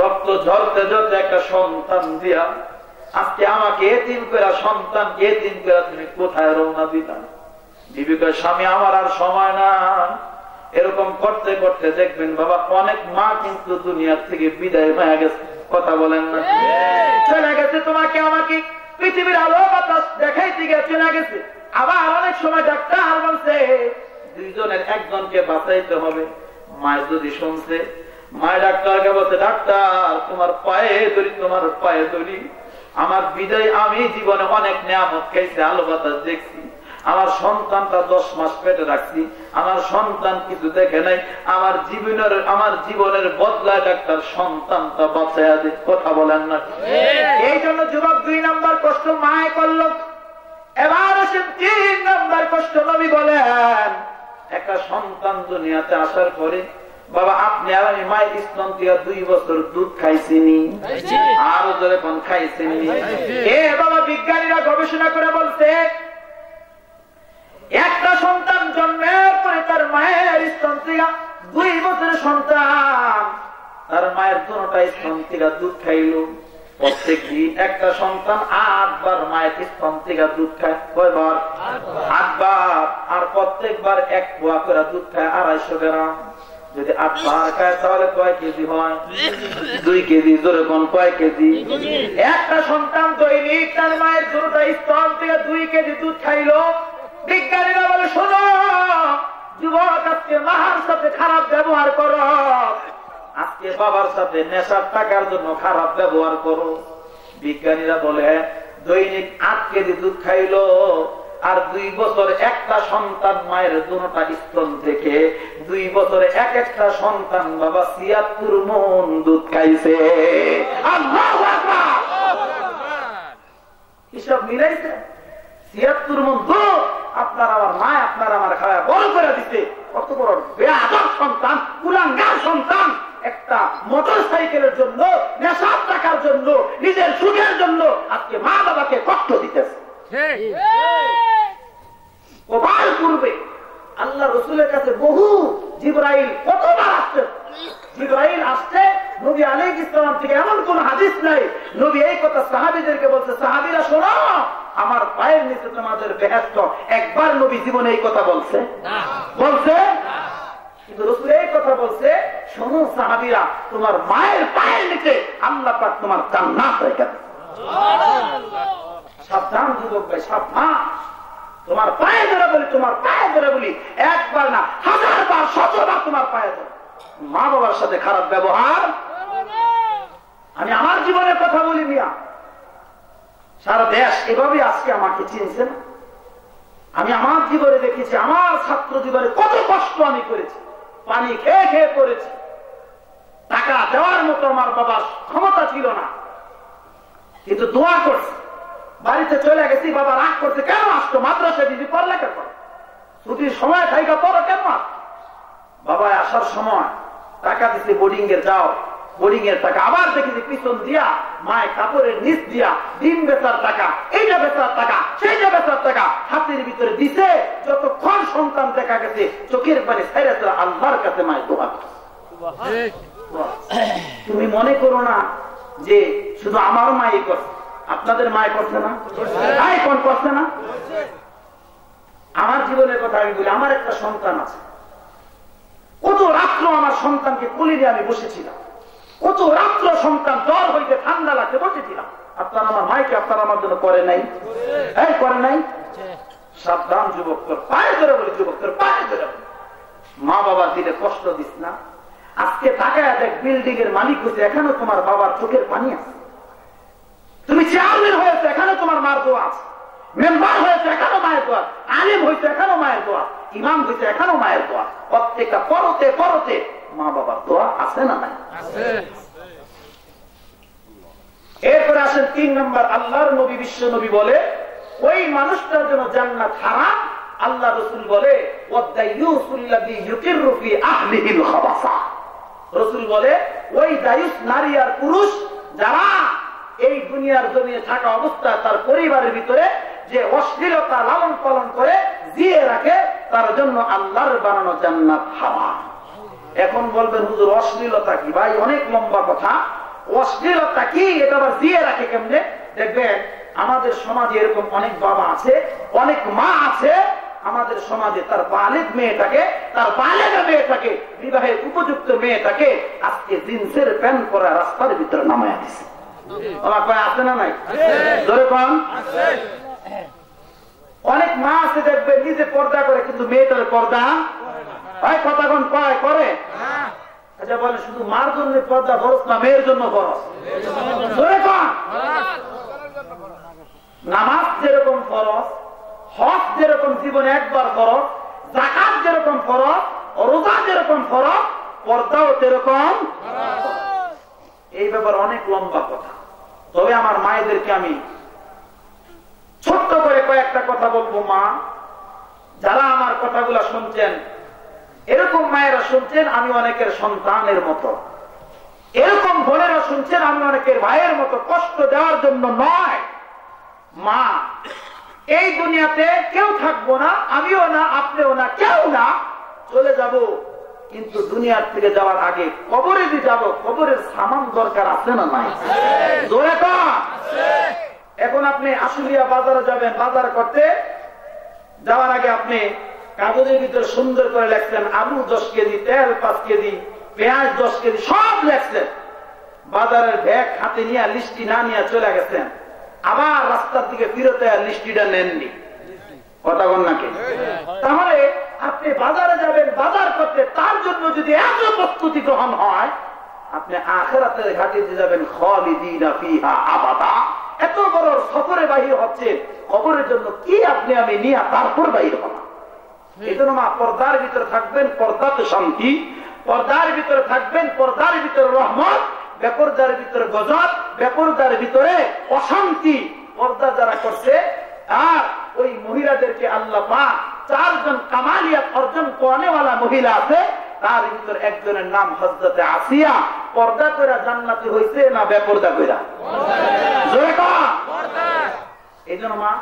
রক্ত ঝরতে ঝরতে একটা সন্তান দিয়া আজকে আমাকে এতিম করে, সন্তানকে এতিম করে তুমি কোথায় রওনা দিলা? বিবি কয়, স্বামী আমার আর সময় না। এরকম করতে করতে দেখবেন বাবা অনেক মা কিন্তু দুনিয়া থেকে বিদায় হয়ে গেছে। কথা বলেন না? চলে গেছে, তোমাকে আমাকে পৃথিবীর আলো বাতাস দেখাইতে গিয়ে চলে গেছে। আবার অনেক সময় ডাক্তার বলছে দুইজনের একজনকে বাঁচাইতে হবে। মায়ের যদি শুনছে, মায়ের ডাক্তারকে বলছে, ডাক্তার তোমার পায়ে ধরি, তোমার পায়ে ধরি, আমার বিদায়, আমি জীবনে অনেক নিয়ামত খাইছি, আলো বাতাস দেখছি, আমার সন্তানটা 10 মাস পেটে রাখছি, আমার সন্তান কিছু দেখে নাই, আমার জীবনের বদলায় ডাক্তার সন্তানটা বাঁচাইয়া দে। কথা বলেন না? এই জন্য যুবক 2 নম্বর কষ্ট মায় করলো। এবার আসেন 3 নম্বর কষ্ট। নবী বলেন একটা সন্তান দুনিয়াতে আসার পরে, বাবা আপনি আর আমি মায়ের স্তন থেকে 2 বছর দুধ খাইছিনি, আরো ধরে কোন খাইছিনি। এ বাবা বিজ্ঞানীরা গবেষণা করে বলছে একটা সন্তান জন্মের পরে তার মায়ের স্তন থেকে 2 বছরের সন্তান তার মায়ের দুটোটা স্তন থেকে দুধ খাইল। প্রত্যেক দিন একটা সন্তান 8 বার মায়ের স্তন থেকে দুধ খায়। কয়বার? 8 বার। আর প্রত্যেকবার 1 পোয়া করে দুধ খায়, 250 গ্রাম। যদি 8 বার খায় তাহলে কয় কেজি হয়? 2 কেজি। জোরে কোন কয় কেজি? একটা সন্তান দৈনিক তার মায়ের দুটোটা স্তন থেকে 2 কেজি দুধ খাইলো। বিজ্ঞানীরা বলে, শোনো যুবক, আজকে মার সাথে খারাপ ব্যবহার করো, আজকে বাবার সাথে নেশার টাকার জন্য খারাপ ব্যবহার করো। বিজ্ঞানীরা বলে দৈনিক 8 কেজি দুধ খাইলো, আর 2 বছর একটা সন্তান মায়ের দুটোটা স্তন থেকে 2 বছরে একটা সন্তান বাবা 76 মণ দুধ খাইছে। আল্লাহু আকবার! হিসাব মিলাইছে 76 মণ দুধ আপনার আমার মা আপনার আমার খাওয়া বড় করে দিতে। কত বড় বেয়াদব সন্তান, কুলাঙ্গার সন্তান, একটা মোটর সাইকেলের জন্য, নেশার টাকার জন্য, নিজের সুখের জন্য আজকে মা বাবাকে কষ্ট দিতেছে। কবার পূর্বে আল্লাহ রসুলের কাছে বহু জিবরাইল কতবার আসছে। জিবরাইল আসছে, নবী আলাইহিস সালাম থেকে এমন কোন হাদিস নাই নবী এই কথা সাহাবীদেরকে বলছে, সাহাবীরা শোনো আমার পায়ের নিচে তোমাদের বেহেশত। একবার নবী জীবনে এই কথা বলছে? বলছে? কিন্তু রসুল এই কথা বলছে, শোনো সাহাবীরা তোমার মায়ের পায়ের নিচে আল্লাহ পাক তোমার জান্নাত রেখে দেবে। সাবধান যুবক ভাই, সাবধান। তোমার পায়ে ধরে বলি, তোমার পায়ে ধরে বলি, 1 বার না 1000 বার 100 বার তোমার পায়ে ধরে। মা বাবার সাথে খারাপ ব্যবহার, আমি আমার জীবনের কথা বলি মিয়া, সারা দেশ এভাবে আজকে আমাকে চিনছে না। আমি আমার জীবনে দেখেছি, আমার ছাত্র জীবনে কত কষ্ট আমি করেছি, পানি খেয়ে খেয়ে করেছি। টাকা দেওয়ার মতো আমার বাবার ক্ষমতা ছিল না, কিন্তু দোয়া করছে। বাড়িতে চলে গেছি, বাবা রাগ করছে, কেন আসতো? মাদ্রাসা দিদি পড়ালেখা করে, ছুটির সময় থাইকা পড়ো, কেন আসতো? বাবা আসার সময় টাকা দিচ্ছে, বোর্ডিং এর যাও, বোর্ডিং এর টাকা আবার দেখেছি পিছন দিয়া মায়ের কাপড়ের নিচ দিয়া ডিম বেচার টাকা, এইটা বেচার টাকা, সেইটা বেচার টাকা হাতের ভিতরে দিছে। যতক্ষণ সন্তান দেখা গেছে চোখের পানি ছাইরা ছাড়া আল্লাহর কাছে মায়ের দোয়া করছে। তুমি মনে করো না যে শুধু আমার মাই করছে, আপনাদের মায় করছে না? কোন করছে না? আমার জীবনের কথা আমি বলি, আমার একটা সন্তান আছে। কত রাত্র আমার সন্তানকে কোলে নিয়ে আমি বসেছিলাম, কত রাত্র সন্তান জ্বর হইতে ঠান্ডা লাগতে বসেছিলাম। আপনার আমার মাইকে আপনারা আমার জন্য করে নাই? করে নাই? সাবধান যুবক, তোর পায়ে ধরে বলি, যুবক তোর পায়ে ধরে বলি, মা বাবার দিলে কষ্ট দিস না। আজকে তাকায় দেখ, বিল্ডিং এর মালিক হয়েছে, এখানে তোমার বাবার চোখের পানি আছে। তুমি চেয়ারম্যান হয়েছে, এখানে তোমার মার দোয়া আছে। মেম্বার হয়েছে, এখানেও মায়ের দোয়া। আলিম হয়েছে, এখানেও মায়ের দোয়া। ইমাম হয়েছে, এখানেও মায়ের দোয়া। প্রত্যেকটা পরতে পরতে মা বাবার দোয়া আছে না নাই? এরপরে আসেন 3 নম্বর, আল্লাহর নবী বিশ্ব নবী বলে ওই মানুষটার জন্য জান্নাত হারাম। আল্লাহ রাসূল বলে ওয়াদাইয়ুসুল্লাযী ইউকিররু ফি আহলিহিল খাবাসা। রাসূল বলে ওই দায়ুস নারী আর পুরুষ যারা এই দুনিয়ার জমিনে থাকা অবস্থায় তার পরিবারের ভিতরে যে অশ্লীলতা লালন পালন করে জিয়ে রাখে, তার জন্য আল্লাহর বানানো জান্নাত হারাম। এখন বলবেন হুজুর অশ্লীলতা কি? ভাই অনেক লম্বা কথা। অশ্লীলতা কি, এটা আবার জিয়ে রাখে কেমনে? দেখবেন আমাদের সমাজে এরকম অনেক বাবা আছে, অনেক মা আছে আমাদের সমাজে, তার বালিগ মেয়েটাকে, তার বালেগা মেয়েটাকে, বিবাহের উপযুক্ত মেয়েটাকে আজকে জিন্সের প্যান্ট পরা রাস্তার ভিতরে নামায় দিছে। আমার পায়ে আছে না নাই? ধরে পান। অনেক মা আছে দেখবে নিজে পর্দা করে, কিন্তু মেয়েটার পর্দা হয় কতক্ষণ পায় করে। আচ্ছা বলে শুধু মার জন্য পর্দা ফরজ না মেয়ের জন্য ফরজ? ধরে পান। নামাজ যেরকম ফরজ, হজ যেরকম জীবনে একবার ফরজ, যাকাত যেরকম ফরজ, রোজা যেরকম ফরজ, পর্দাও যেরকম। এই ব্যাপার অনেক লম্বা কথা। তবে আমার মায়েদেরকে আমি ছোট্ট করে কয়েকটা কথা বলবো। মা যারা আমার কথাগুলো শুনছেন, এরকম মায়েরা শুনছেন আমি অনেকের সন্তানের মতো, এরকম বোনেরা শুনছেন আমি অনেকের ভাইয়ের মতো, কষ্ট দেওয়ার জন্য নয়। মা এই দুনিয়াতে কেউ থাকবো না, আমিও না, আপনিও না, কেউ না, চলে যাব। কিন্তু দুনিয়ার থেকে যাওয়ার আগে কবরে দিয়ে যাবো, কবরের সামান দরকার আছে না নাই? এখন আপনি আশুলিয়া বাজারে যাবেন, বাজার করতে যাওয়ার আগে আপনি কাগজের ভিতরে সুন্দর করে লেখছেন আলু 10 কেজি, তেল 5 কেজি, পেঁয়াজ 10 কেজি, সব লেখছেন। বাজারের ব্যাগ হাতে নিয়ে লিস্টি না নিয়ে চলে গেছেন, আবার রাস্তার দিকে ফিরতে লিস্টিটা নেননি। কথা বল নাকি? তাহলে আপনি বাজারে যাবেন বাজার করতে, তার জন্য যদি এত প্রস্তুতি গ্রহণ হয়, আপনি আখিরাতের ঘাটিতে যাবেন খালিদিনা ফিহা আবাদা। এত বড় সফরে বাহির হচ্ছে, কবরের জন্য কি আপনি আমি নিয়ে তারপর বাহির হন। এই জন্য মা পর্দার ভিতরে থাকবেন, পর্দাতে শান্তি। পর্দার ভিতরে থাকবেন, পর্দার ভিতরে রহমত। বেপরদার ভিতরে গজব, বেপরদার ভিতরে অশান্তি। পর্দা যারা করছে, আর ওই মহিলাদেরকে আল্লাহ পাক 4 জন কামালিয়াত অর্জন করেওয়ালা মহিলা আছে, তার ভিতর একজনের নাম হযরতে আসিয়া। পর্দা কইরা জান্নাতি হইছে না বেপরদা কইরা? জোরে কর। এই জন্য মা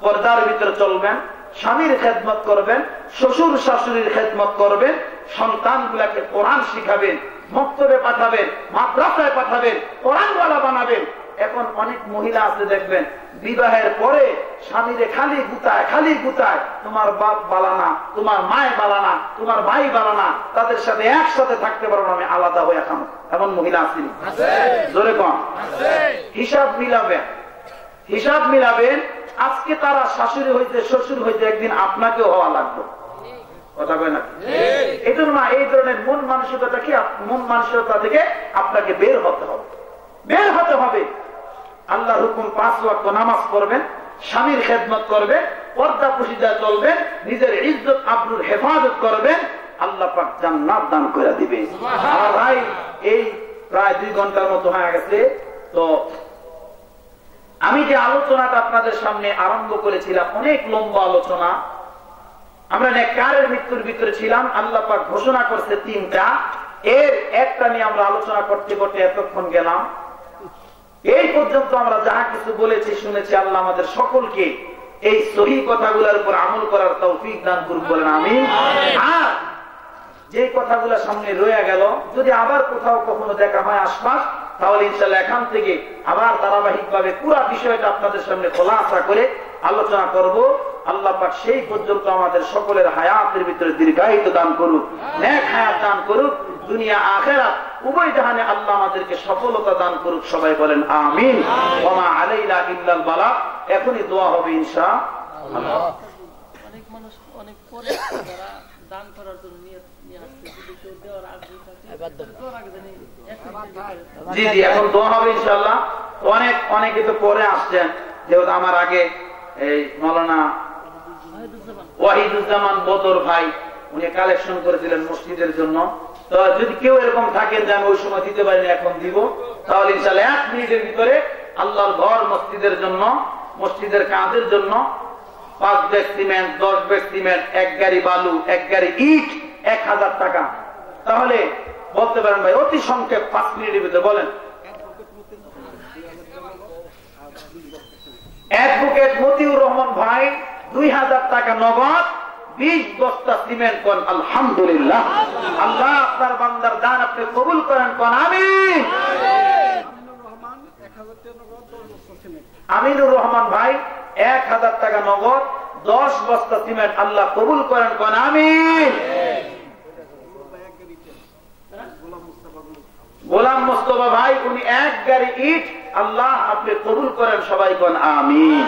পর্দার ভিতরে চলবেন, স্বামীর খেদমত করবেন, শ্বশুর শাশুড়ির খেদমত করবেন, সন্তানগুলাকে কোরআন শিখাবেন, মক্তবে পাঠাবেন, মাদ্রাসায় পাঠাবেন, কোরআনওয়ালা বানাবেন। এখন অনেক মহিলা আছে দেখবেন বিবাহের পরে স্বামীরে খালি গুতায়, তোমার বাপ বালানা, তোমার মায় বালানা, তোমার ভাই বালানা, তাদের সাথে একসাথে থাকতে পারো না, আমি আলাদা হয়ে খাবো। এমন মহিলা আসেনি? জোরে কম। হিসাব মিলাবেন। আজকে তারা শাশুড়ি হইতে শ্বশুর হইতে, একদিন আপনাকেও হওয়া লাগবে। কথা কয় না? এই জন্য এই ধরনের মন মানসিকতা থেকে আপনাকে বের হতে হবে। আল্লাহর হুকুম 5 ওয়াক্ত নামাজ পড়বেন, স্বামীর খেদমত করবেন, পর্দা পুশিদা চলবেন, নিজের ইজ্জত আবরুর হেফাজত করবেন, আল্লাহ পাক জান্নাত দান করে দিবে। আমার ভাই, এই প্রায় 2 ঘন্টার মতো হয়ে গেছে। তো আমি যে আলোচনাটা আপনাদের সামনে আরম্ভ করেছিলাম, অনেক লম্বা আলোচনা। আমরা নেককারের মৃত্যুর ভিতরে ছিলাম। আল্লাহ পাক ঘোষণা করছে 3টা, এর একটা নিয়ে আমরা আলোচনা করতে করতে এতক্ষণ গেলাম। এই পর্যন্ত আমরা যাহা কিছু বলেছি শুনেছি, আল্লাহ আমাদের সকলকে এই সহিহ কথাগুলোর উপর আমল করার তৌফিক দান করুন, বলেন আমিন। আর যে কথাগুলো সামনে রয়ে গেল, যদি আবার কোথাও কখনো দেখা হয় আশপাশ, তাহলে ইনশাআল্লাহ এখান থেকে আবার ধারাবাহিক ভাবে পুরো বিষয়টা আপনাদের সামনে খোলাসা করে আলোচনা করব। আল্লাহ পাক সেই পর্যন্ত আমাদের সকলের হায়াতের ভিতরে দীর্ঘায়িত দান করুক, নেক হায়াত দান করুক, দুনিয়া আখিরাত উভয় জাহানে আল্লাহ আমাদেরকে সফলতা দান করুক। সবাই বলেন আমিন। ওয়া মা আলাইনা ইল্লাল বালাগ। এখনই দোয়া হবে ইনশাআল্লাহ। অনেক মানুষ অনেক পরে যারা দান করার জন্য নিয়ে আসছে, যদি কেউ দেওয়ার আগ্রহ থাকে, জি জি, এখন দোয়া হবে ইনশাআল্লাহ। অনেকে তো পরে আসছেন, যেহেতু আমার আগে এই মাওলানা ওয়াহিদুজ্জামান বদর ভাই, উনি কালেকশন করেছিলেন মসজিদের জন্য। তো যদি কেউ এরকম থাকেন যে আমি ওই সময় দিতে পারিনি, এখন দিব, তাহলে ইনশাআল্লাহ 1 মিনিটের ভিতরে আল্লাহর ঘর মসজিদের জন্য, মসজিদের কাজের জন্য 5 ব্যাগ সিমেন্ট, 10 ব্যাগ সিমেন্ট, 1 গাড়ি বালু, 1 গাড়ি ইট, 1000 টাকা। তাহলে বলতে পারেন ভাই অতি সংক্ষেপ 5 মিনিটের ভিতরে বলেন। অ্যাডভোকেট মতিউর রহমান ভাই 2000 টাকা নগদ, 20 বস্তা সিমেন্ট। কোন আলহামদুলিল্লাহ। আল্লাহ আপনার বান্দার দান আপনি কবুল করেন, কোন আমিন। আমিনুর রহমান ভাই 1000 টাকা নগদ, 10 বস্তা সিমেন্ট। আল্লাহ কবুল করেন, কোন আমিন। গোলাম মোস্তফা ভাই, উনি 1 গাড়ি ইট। আল্লাহ আপনি কবুল করেন, সবাই কোন আমিন।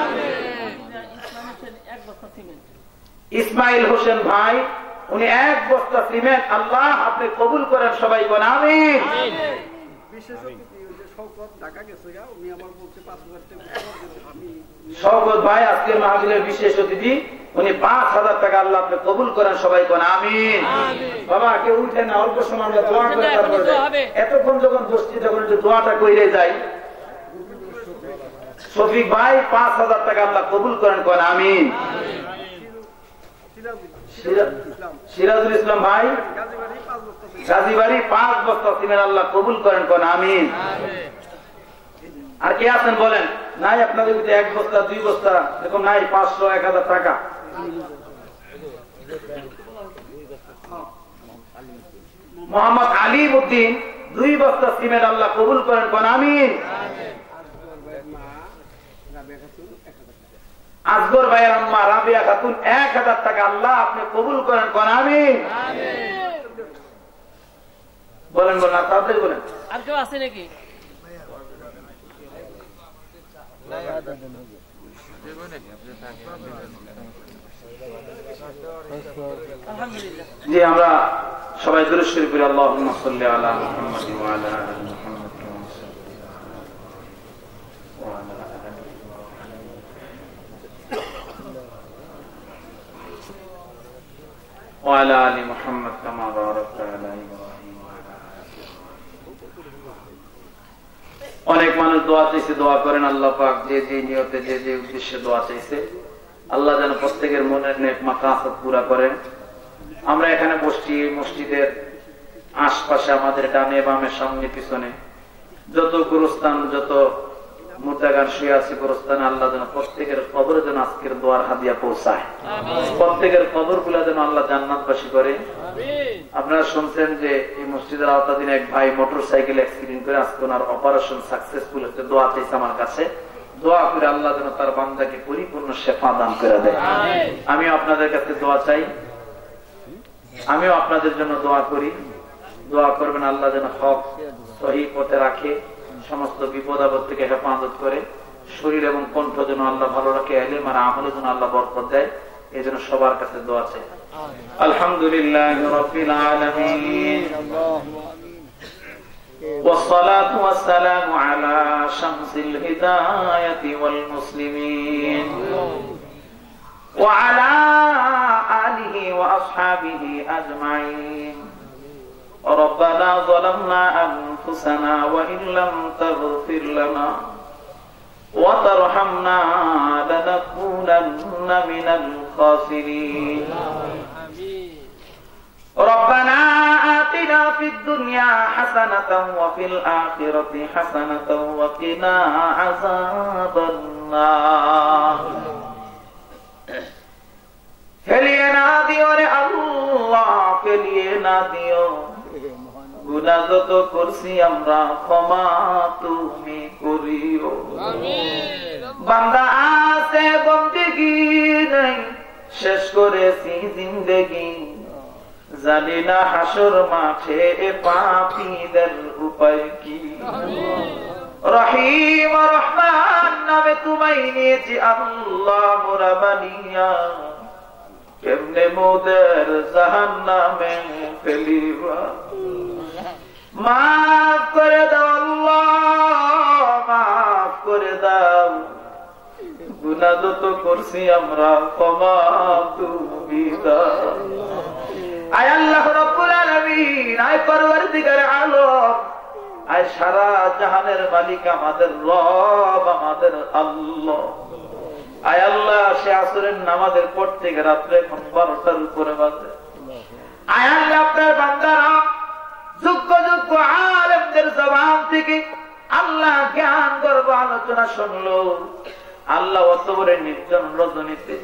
ইসমাইল হোসেন ভাই, উনি 1 বস্তা সিমেন্ট। আল্লাহ আপনি কবুল করেন, সবাই কোন আমিন। শওকত ভাই আজকের মাহফিলের বিশেষ অতিথি, উনি 5000 টাকা। আল্লাহ আপনি কবুল করেন, সবাই কোন আমিন। বাবা কেউ উঠে না, অল্প সময় আমরা দোয়া করে তারপরে এতক্ষণ যখন বসছি তখন একটু দোয়াটা কইরে যাই। শফিক ভাই 5000 টাকা। আল্লাহ কবুল করেন, কোন আমিন। সিরাজুল ইসলাম ভাই গাজীবাড়ি 5 বস্তা সিমেন্ট। আল্লাহ কবুল করেন, কোন আমিন। আর কে আছেন বলেন? নাই আপনাদের 1 বস্তা 2 বস্তা এরকম নাই, 500 1000 টাকা। মোহাম্মদ আলিম উদ্দিন 2 বস্তা সিমেন্ট। আল্লাহ কবুল করেন, কোন আমিন। আসগর ভাইয়ের আম্মা রাবিয়া খাতুন 1000 টাকা। আল্লাহ আপনি কবুল করেন, কোন আমিন। বলেন বলেন, তাড়াতাড়ি বলেন। আর কেউ আছে নাকি? জি, আমরা সবাই দুরূদ শরীফ পড়ি। আল্লাহুম্মা সাল্লি আলা মুহাম্মাদ ওয়া আলা আলি মুহাম্মাদ ওয়া আলা আলি মুহাম্মাদ কামা বারাকতা আলা ইব্রাহিম ওয়া আলা আলি ইব্রাহিম। অনেক মানুষ দোয়া চাইছে, দোয়া করেন। আল্লাহ পাক যে যে নিয়তে যে যে উদ্দেশ্যে দোয়া চাইছে, আল্লাহ যেন প্রত্যেকের মনের নেক মাকাসাদ পুরা করেন। আমরা এখানে বসছি, মসজিদের আশপাশে আমাদের ডানে বামে সামনে পিছনে যত গোরস্থান, যত মুর্দাগান শুয়ে আছে গোরস্থানে, আল্লাহ যেন প্রত্যেকের কবরে যেন আজকের দোয়ার হাদিয়া পৌঁছায়, প্রত্যেকের কবর গুলা যেন আল্লাহ জান্নাতবাসী করে। আপনারা শুনছেন যে এই মসজিদের আওতাধীন এক ভাই মোটর সাইকেল অ্যাক্সিডেন্ট করে আজকে ওনার অপারেশন সাকসেসফুল হচ্ছে। দোয়া চাইছে আমার কাছে, দোয়া করে আল্লাহ যেন তার বান্দাকে পরিপূর্ণ শেফা দান করে দেয়। আমিও আপনাদের কাছে দোয়া চাই, আমিও আপনাদের জন্য দোয়া করি। দোয়া করবেন আল্লাহ যেন হক সহি পথে রাখে, সমস্ত বিপদ আপদ থেকে হেফাজত করে, শরীর এবং কণ্ঠ যেন আল্লাহ ভালো রাখে, ইলম আর আমলের জন্য আল্লাহ বরকত দেয়। এই জন্য সবার কাছে দোয়া চাই। আলহামদুলিল্লাহ রাব্বিল আলামিন। والصلاة والسلام على شمس الهداية والمسلمين وعلى آله وأصحابه أجمعين. ربنا ظلمنا أنفسنا وإن لم تغفر لنا وترحمنا لنكونن من الخاسرين. ربنا آتنا في الدنيا حسنة وفي الآخرة حسنة وقنا عذاب النار. ফেলিয়ে না দিও রে আল্লাহ, ফেলিয়ে না দিও, গুনাহ যত করছি আমরা ক্ষমা তুমি করিও। বান্দা আছে বন্দেগী নাই, শেষ করেছি জিন্দেগি, জানি না হাসর মাঠে পাপীদের উপায় কি। রহিম রহমান নামে তোমায় নিয়েছি আল্লাহ মোরা বানিয়া, কেমনে মোদের জাহান্নামে ফেলিবা। মাফ করে দাও আল্লাহ, মাফ করে দাও, গুনাহ যত করছি আমরা ক্ষমা তুমি দাও। আয় আল্লাহ রাব্বুল আলামিন, আয় পরওয়ারদিগার আলম, আয় সারা জাহানের মালিক আমাদের রব, আমাদের আল্লাহ। আয় আল্লাহ, সে আসরের নামাজের পর থেকে রাত্রে এখন 12টার উপরে বাজে। আয় আল্লাহ, আপনার বান্দারা যোগ্য যোগ্য আলেমদের জবান থেকে আল্লাহ জ্ঞান গর্ব আলোচনা শুনলো। আল্লাহ অত বড় নির্জন রজনীতে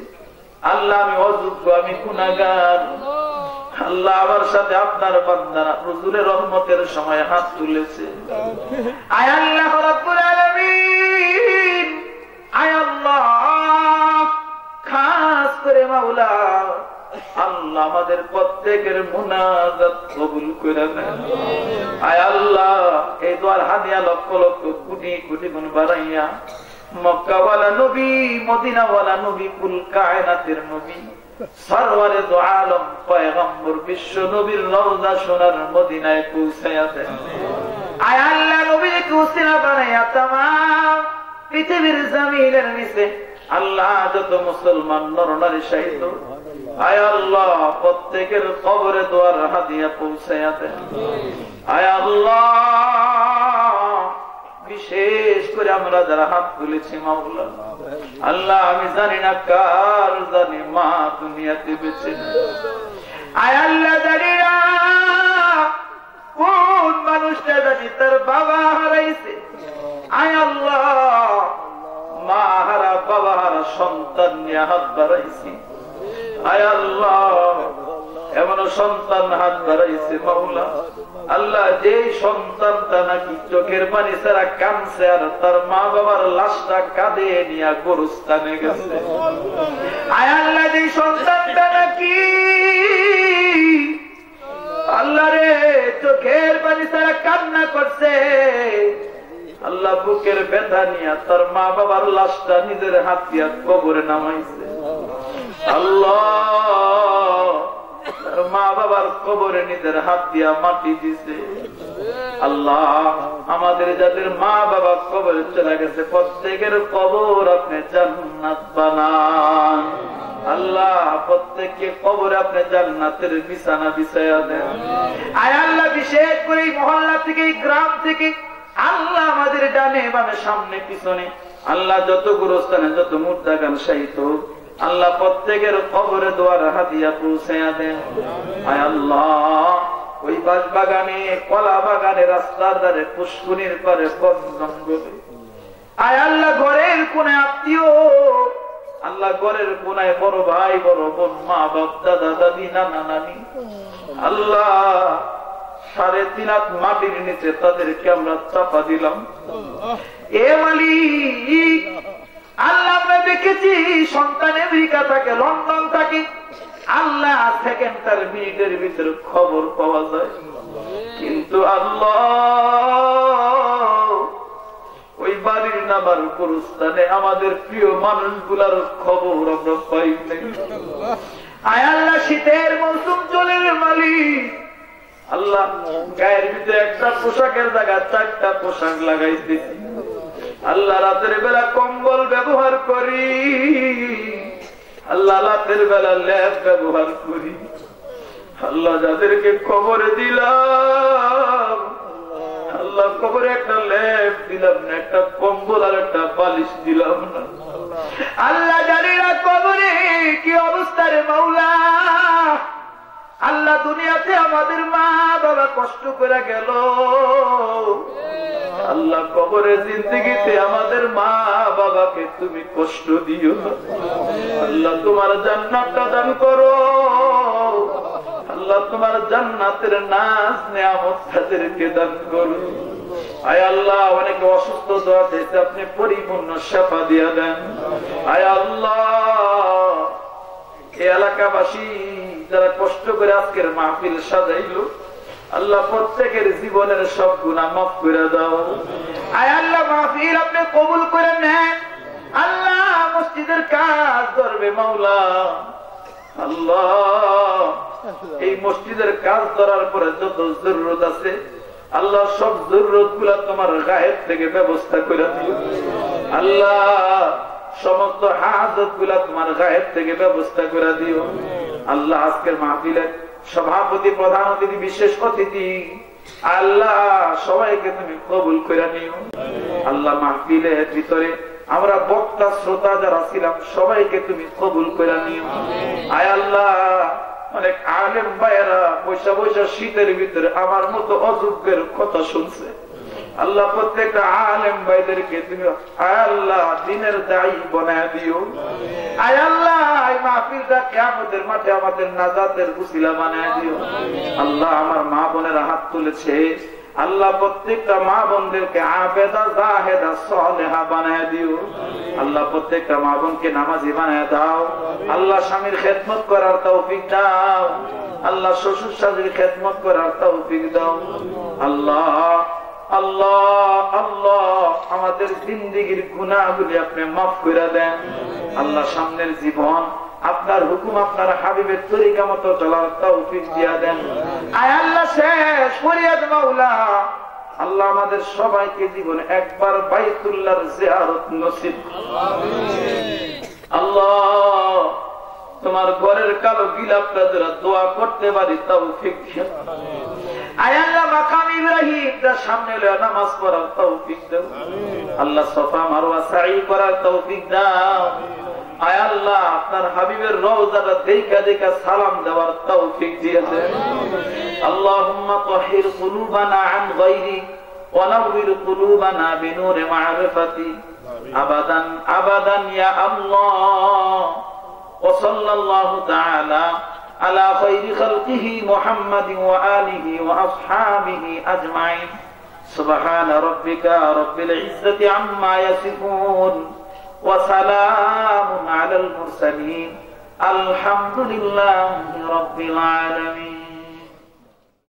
আল্লাহ আমি অযোগ্য, আমি গুনাহগার। আল্লাহ আমার সাথে আপনার বান্দারা হুজুরের রহমতের সময় হাত তুলেছে। আয় আল্লাহ রাব্বুল আলামিন, আয় আল্লাহ খাস করে মাওলা আল্লাহ আমাদের প্রত্যেকের মুনাজাত কবুল করে নেন। আয় আল্লাহ, এই দোয়ার হাদিয়া লক্ষ লক্ষ কোটি কোটি গুণ বাড়াইয়া মক্কাওয়ালা নবী, মদিনাওয়ালা নবী, কুল কায়নাতের নবী, সরওয়ারে দো আলম পয়গম্বর বিশ্ব নবীর রওজা সোনার মদিনায় পৌঁছায়া দেন। আয় আল্লাহ, নবীকে উসিলা বানাইয়া তামাম পৃথিবীর জমিনের নিচে আল্লাহ যত মুসলমান নরনারী শাহিদ, আয় আল্লাহ প্রত্যেকের কবরে দোয়ার হাদিয়া পৌঁছায়া দেন। আয় আল্লাহ, বিশেষ করে আমরা যারা হাত তুলেছি মাওলা আল্লাহ, আমি জানি না কার জানি মা দুনিয়াতে বেঁচে নেই। আয় আল্লাহ, জানি না কোন মানুষটা জানি তার বাবা হারাইছে। আয় আল্লাহ, মা হারা বাবা হারা সন্তান নিয়ে হাত বাড়াইছি। আয় আল্লাহ, এমন সন্তান হাত বাড়াইছে মাওলা আল্লাহ, যে সন্তানটা নাকি চোখের পানি ছাড়া কাঁদছে আর তার মা বাবার লাশটা কাঁদে নিয়ে গোরস্থানে গেছে। আয় আল্লাহ, যে সন্তানটা নাকি আল্লাহ রে চোখের পানি ছাড়া কান্না করছে, আল্লাহ বুকের ব্যথা নিয়ে তার মা বাবার লাশটা নিজের হাত দিয়ে কবরে নামাইছে। আল্লাহ, মা বাবার কবরে নিজের হাত দিয়া মাটি দিছে। আল্লাহ, আমাদের যাদের মা বাবা কবরে চলে গেছে প্রত্যেকের কবর আপনি জান্নাত বানান। আল্লাহ, প্রত্যেককে কবরে আপনি জান্নাতের বিছানা বিছায়া দেন। আয় আল্লাহ, বিশেষ করে এই মহল্লা থেকে, এই গ্রাম থেকে আল্লাহ আমাদের ডানে বামে সামনে পিছনে আল্লাহ যত গুরুস্থানে যত মুর্দাগান শাহিদ আল্লাহ প্রত্যেকের কবরে দোয়ার হাদিয়া পৌঁছায়া দেন। আয় আল্লাহ, ওই বাস বাগানে, কলা বাগানে, রাস্তার ধারে, পুষ্কুনির পারে, বন জঙ্গলে, আয় আল্লাহ ঘরের কোনে আত্মীয়, আল্লাহ ঘরের কোনায় বড় ভাই বড় বোন, মা বাপ, দাদা দাদি, নানা নানি, আল্লাহ 3.5 হাত মাটির নিচে তাদেরকে আমরা চাপা দিলাম। এ মালিক আল্লাহ, আমরা দেখেছি সন্তান আমেরিকা থাকে, লন্ডন থাকে, আল্লাহ সেকেন্ডার মিনিটের ভিতরে খবর পাওয়া যায়, কিন্তু আল্লাহ ওই বাড়ির নামার গুরুস্থানে আমাদের প্রিয় মানুষগুলার খবর আমরা পাই নাই। আয় আল্লাহ, শীতের মৌসুম চলে মালিক আল্লাহ গায়ের ভিতরে একটা পোশাকের জায়গায় 4টা পোশাক লাগাইছি। আল্লাহ রাতের বেলা কম্বল ব্যবহার করি, আল্লাহ রাতের বেলা ল্যাব ব্যবহার করি। আল্লাহ যাদেরকে কবরে দিলাম, আল্লাহ কবরে একটা ল্যাব দিলাম না, একটা কম্বল আর একটা বালিশ দিলাম না। আল্লাহ জানি না কবরে কি অবস্থা রে মাওলা। আল্লাহ দুনিয়াতে আমাদের মা বাবা কষ্ট করে গেল, আল্লাহ কবরে জিন্দেগিতে আমাদের মা বাবাকে তুমি কষ্ট দিও। আল্লাহ তোমার জান্নাতটা দান করো, আল্লাহ তোমার জান্নাতের নাজ নেয়ামত তাদেরকে দান করো। আয় আল্লাহ অনেকে অসুস্থ দোয়া দিয়েছে, আপনি পরিপূর্ণ সেবা দিয়ে দেন। আয় আল্লাহ এই এলাকাবাসী যারা কষ্ট করে আজকের মাহফিল সাজাইল, আল্লাহ প্রত্যেকের জীবনের সব গুনাহ মাফ করে দাও। আয় আল্লাহ মাহফিল আপনি কবুল করে নেন। আল্লাহ মসজিদের কাজ ধরবে মাওলা। আল্লাহ এই মসজিদের কাজ ধরার পরে যত জরুরত আছে আল্লাহ সব জরুরত গুলা তোমার গায়েব থেকে ব্যবস্থা করে দিও। আল্লাহ সমস্ত হাজত গুলা তোমার গায়েব থেকে ব্যবস্থা করে দিও। আল্লাহ আজকের মাহফিলের সভাপতি, প্রধান অতিথি, বিশেষ অতিথি আল্লাহ সবাইকে তুমি কবুল করে নিও। আল্লাহ মাহফিলের ভিতরে আমরা বক্তা শ্রোতা যারা ছিলাম সবাইকে তুমি কবুল করে নিও। আয় আল্লাহ অনেক আলেম ভাইয়েরা বৈশা বৈশা শীতের ভিতরে আমার মতো অযোগ্যের কথা শুনছে, আল্লাহ প্রত্যেকটা আলেম ভাইদেরকে তুমি আয় আল্লাহ দিনের দায়ী বানায় দিও। আয় আল্লাহ এই মাহফিলটা কিয়ামতের মাঠে আমাদের নাজাতের উসিলা বানায় দিও। আল্লাহ আমার মা বোনেরা হাত তুলেছে, আল্লাহ প্রত্যেকটা মা বোনদেরকে আবেদা জাহেদা সালেহা বানায় দিও। আল্লাহ প্রত্যেকটা মা বোনকে নামাজি বানায় দাও। আল্লাহ স্বামীর খেদমত করার তৌফিক দাও। আল্লাহ শ্বশুর শাশুড়ির খেদমত করার তৌফিক দাও। আল্লাহ আল্লাহ আল্লাহ আমাদের জিন্দেগির গুনাহগুলি আপনি মাফ করে দেন। আল্লাহ সামনের জীবন আপনার হুকুম, আপনার হাবিবের তরিকা মতো চলার তৌফিক দিয়া দেন। আয় আল্লাহ শেষ ফরিয়াদ মাওলা, আল্লাহ আমাদের সবাইকে জীবনে একবার বাইতুল্লাহর জিয়ারত নসিব। আল্লাহ তোমার ঘরের কালো গিলাফটা যারা দোয়া করতে পারি তৌফিক দাও। আয় আল্লাহ মাকাম ইব্রাহিমটার সামনে লয়ে নামাজ পড়ার তৌফিক দাও। আল্লাহ সাফা মারওয়া সাই করার তৌফিক দাও। আয় আল্লাহ আপনার হাবিবের রওজাটা দেখা দেখা সালাম দেওয়ার তৌফিক দিয়ে দেন। আল্লাহুম্মা তাহির কুলুবানা আন গায়রি ওয়া নাওয়ির কুলুবানা বিনূরি মা'রিফাতি আবাদান আবাদান ইয়া আল্লাহ। ওয়া সাল্লাল্লাহু তাআলা আলা খায়রি খালকিহি মুহাম্মাদিন ওয়া আলিহি ওয়া আসহাবিহি আজমাইন। সুবহানা রাব্বিকা রাব্বিল ইজ্জাতি আম্মা ইয়াসিফুন ওয়া সালামুন আলাল মুরসালিন। আলহামদুলিল্লাহি রাব্বিল আলামিন।